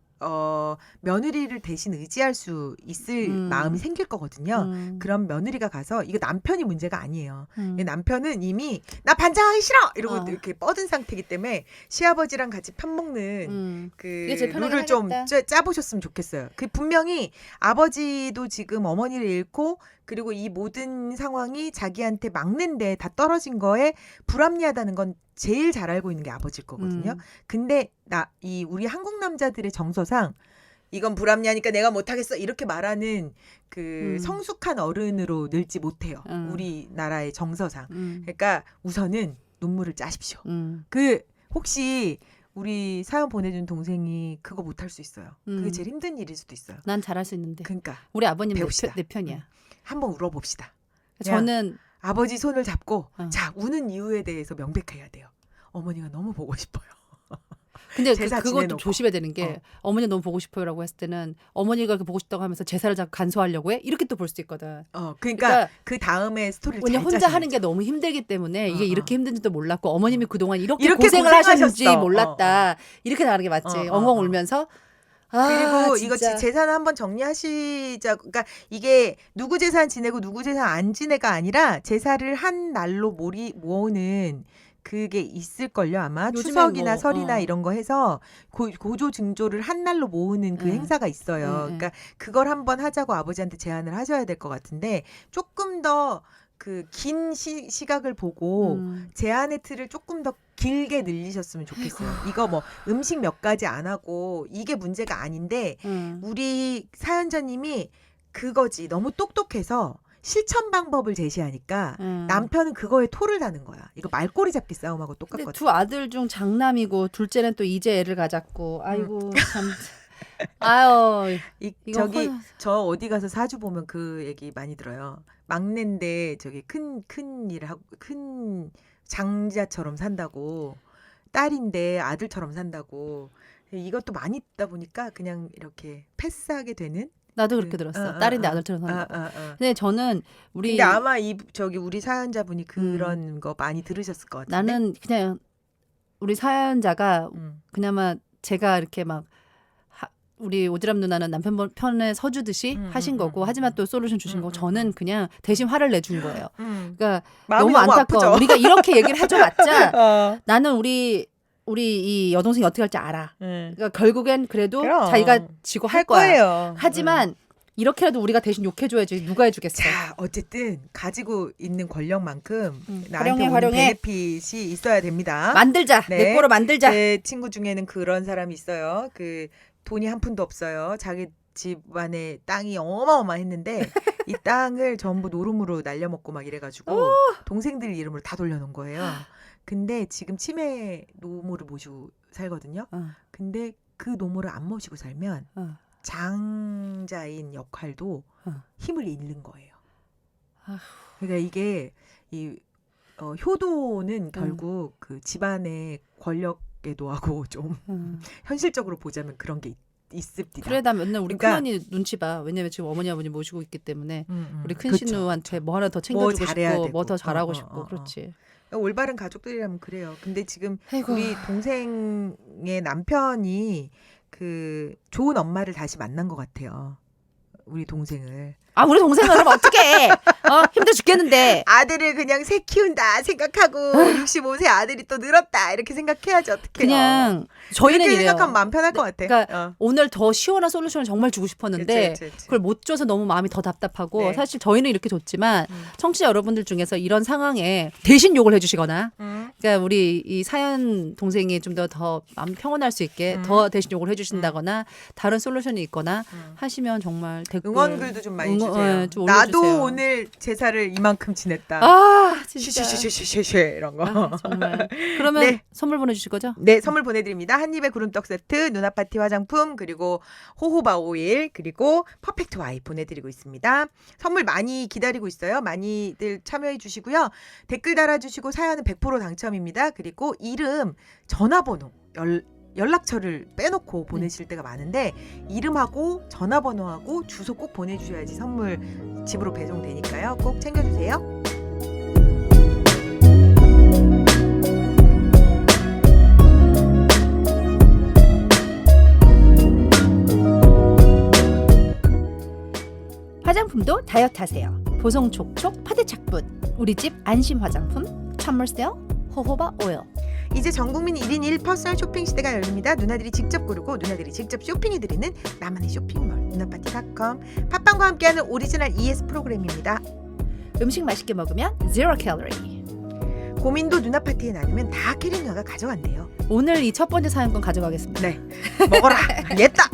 며느리를 대신 의지할 수 있을 마음이 생길 거거든요. 그럼 며느리가 가서 이거 남편이 문제가 아니에요. 남편은 이미 나 반장하기 싫어 이러고 이렇게 뻗은 상태이기 때문에 시아버지랑 같이 편먹는 그게 제일 그 편하긴 룰을 좀 하겠다. 짜보셨으면 좋겠어요. 그 분명히 아버지도 지금 어머니를 잃고 그리고 이 모든 상황이 자기한테 막는데 다 떨어진 거에 불합리하다는 건 제일 잘 알고 있는 게 아버지일 거거든요. 근데 우리 한국 남자들의 정서상 이건 불합리하니까 내가 못하겠어 이렇게 말하는 그 성숙한 어른으로 늘지 못해요. 우리나라의 정서상. 그러니까 우선은 눈물을 짜십시오. 그 혹시 우리 사연 보내준 동생이 그거 못할 수 있어요. 그게 제일 힘든 일일 수도 있어요. 난 잘할 수 있는데. 그러니까 우리 아버님 배웁시다. 내 편이야. 한번 울어봅시다. 저는 아버지 손을 잡고 자 우는 이유에 대해서 명백해야 돼요. 어머니가 너무 보고 싶어요. 근데 제사 그것도 지내놓고. 조심해야 되는 게 어머니 너무 보고 싶어요라고 했을 때는 어머니가 그 보고 싶다고 하면서 제사를 자꾸 간소하려고 해 이렇게 또 볼 수 있거든. 그러니까 그 다음에 스토리를 왜냐 잘 혼자 짜셔야죠. 하는 게 너무 힘들기 때문에 이게 이렇게 힘든지도 몰랐고 어머님이 그동안 이렇게 이렇게 고생을 하셨는지 고생하셨어. 몰랐다. 이렇게 나가는 게 맞지. 엉엉 울면서 그리고 이거 진짜. 재산 한번 정리하시자. 그러니까 이게 누구 재산 지내고 누구 재산 안 지내가 아니라 제사를 한 날로 모으는 그게 있을걸요 아마 요즘엔 추석이나 뭐, 설이나 이런 거 해서 고조 증조를 한 날로 모으는 그 행사가 있어요. 그러니까 그걸 한번 하자고 아버지한테 제안을 하셔야 될 것 같은데 조금 더 그 긴 시각을 보고 제안의 틀을 조금 더 길게 늘리셨으면 좋겠어요. 이거 뭐 음식 몇 가지 안 하고 이게 문제가 아닌데 우리 사연자님이 그거지 너무 똑똑해서 실천 방법을 제시하니까 남편은 그거에 토를 다는 거야. 이거 말꼬리 잡기 싸움하고 근데 똑같거든. 두 아들 중 장남이고 둘째는 또 이제 애를 가졌고 아이고 참 아유 이거 저 어디 가서 사주 보면 그 얘기 많이 들어요. 막내인데 저기 큰 일을 하고 큰 장자처럼 산다고 딸인데 아들처럼 산다고 이것도 많이 있다 보니까 그냥 이렇게 패스하게 되는. 나도 그렇게 들었어. 딸인데 아들처럼 산다. 근데 저는 근데 아마 우리 사연자분이 그런 거 많이 들으셨을 것 같은데. 나는 그냥 우리 사연자가 그나마 제가 이렇게 막 우리 오지랖 누나는 남편 편에 서주듯이 하신 거고 하지만 또 솔루션 주신 거고 저는 그냥 대신 화를 내준 거예요. 그러니까 마음이 너무 안타까워. 아프죠? 우리가 이렇게 얘기를 해줘봤자 나는 우리 이 여동생이 어떻게 할지 알아. 그러니까 결국엔 그래도 그럼. 자기가 지고 할 거야. 거예요. 하지만 이렇게라도 우리가 대신 욕해줘야지 누가 해주겠어. 자, 어쨌든 가지고 있는 권력만큼 나한테 활용해, 오는 활용해. 베네핏이 있어야 됩니다. 만들자. 네. 내 거로 만들자. 제 친구 중에는 그런 사람이 있어요. 그 돈이 한 푼도 없어요. 자기 집안에 땅이 어마어마했는데 이 땅을 전부 노름으로 날려먹고 막 이래가지고 동생들 이름으로 다 돌려놓은 거예요. 근데 지금 치매 노모를 모시고 살거든요. 근데 그 노모를 안 모시고 살면 장자인 역할도 힘을 잃는 거예요. 그러니까 이게 효도는 결국 그 집안의 권력에도 하고 좀 현실적으로 보자면 그런 게 있습니다. 그래 나 맨날 우리 그러니까- 큰언니 눈치 봐. 왜냐면 지금 어머니 아버지 모시고 있기 때문에 우리 큰 그렇죠. 신우한테 뭐 하나 더 뭐 챙겨주고 잘해야 싶고 되고. 뭐 더 잘하고 어, 싶고 어. 그렇지. 올바른 가족들이라면 그래요. 근데 지금 아이고. 우리 동생의 남편이 그 좋은 엄마를 다시 만난 것 같아요. 우리 동생을. 아 우리 동생은 그럼 어떡해. 힘들어 죽겠는데. 아들을 그냥 새 키운다 생각하고 65세 아들이 또 늘었다 이렇게 생각해야지 어떡해요. 그냥 저희는 이렇게 이래요. 생각하면 마음 편할 것 같아. 그러니까 오늘 더 시원한 솔루션을 정말 주고 싶었는데 그치. 그걸 못 줘서 너무 마음이 더 답답하고 네. 사실 저희는 이렇게 줬지만 청취자 여러분들 중에서 이런 상황에 대신 욕을 해주시거나 그러니까 우리 이 사연 동생이 좀 더 마음 평온할 수 있게 더 대신 욕을 해주신다거나 다른 솔루션이 있거나 하시면 정말 댓글 응원글도 좀 많이 올려주세요. 좀 나도 올려주세요. 오늘 제사를 이만큼 지냈다. 아 진짜. 쉬쉬쉬쉬쉬 이런 거. 아, 정말. 그러면 네. 선물 보내주실 거죠? 네, 선물 보내드립니다. 한입의 구름떡 세트, 누나파티 화장품, 그리고 호호바 오일, 그리고 퍼펙트 와이 보내드리고 있습니다. 선물 많이 기다리고 있어요. 많이들 참여해 주시고요. 댓글 달아주시고 사연은 100% 당첨입니다. 그리고 이름, 전화번호, 연락처를 빼놓고 보내실 때가 많은데 이름하고 전화번호하고 주소 꼭 보내주셔야지 선물 집으로 배송되니까요. 꼭 챙겨주세요. 화장품도 다이어트 하세요. 보송 촉촉 파데 착분. 우리 집 안심 화장품 참물셀 호호바 오일. 이제 전국민 1인 1 퍼스널 쇼핑 시대가 열립니다. 누나들이 직접 고르고 누나들이 직접 쇼핑해드리는 나만의 쇼핑몰 누나파티닷컴. 팟빵과 함께하는 오리지널 ES 프로그램입니다. 음식 맛있게 먹으면 제로 칼로리. 고민도 누나파티에 나누면 다 캐리 누나가 가져간대요. 오늘 이 첫 번째 사연권 가져가겠습니다. 네, 먹어라. 알겠다.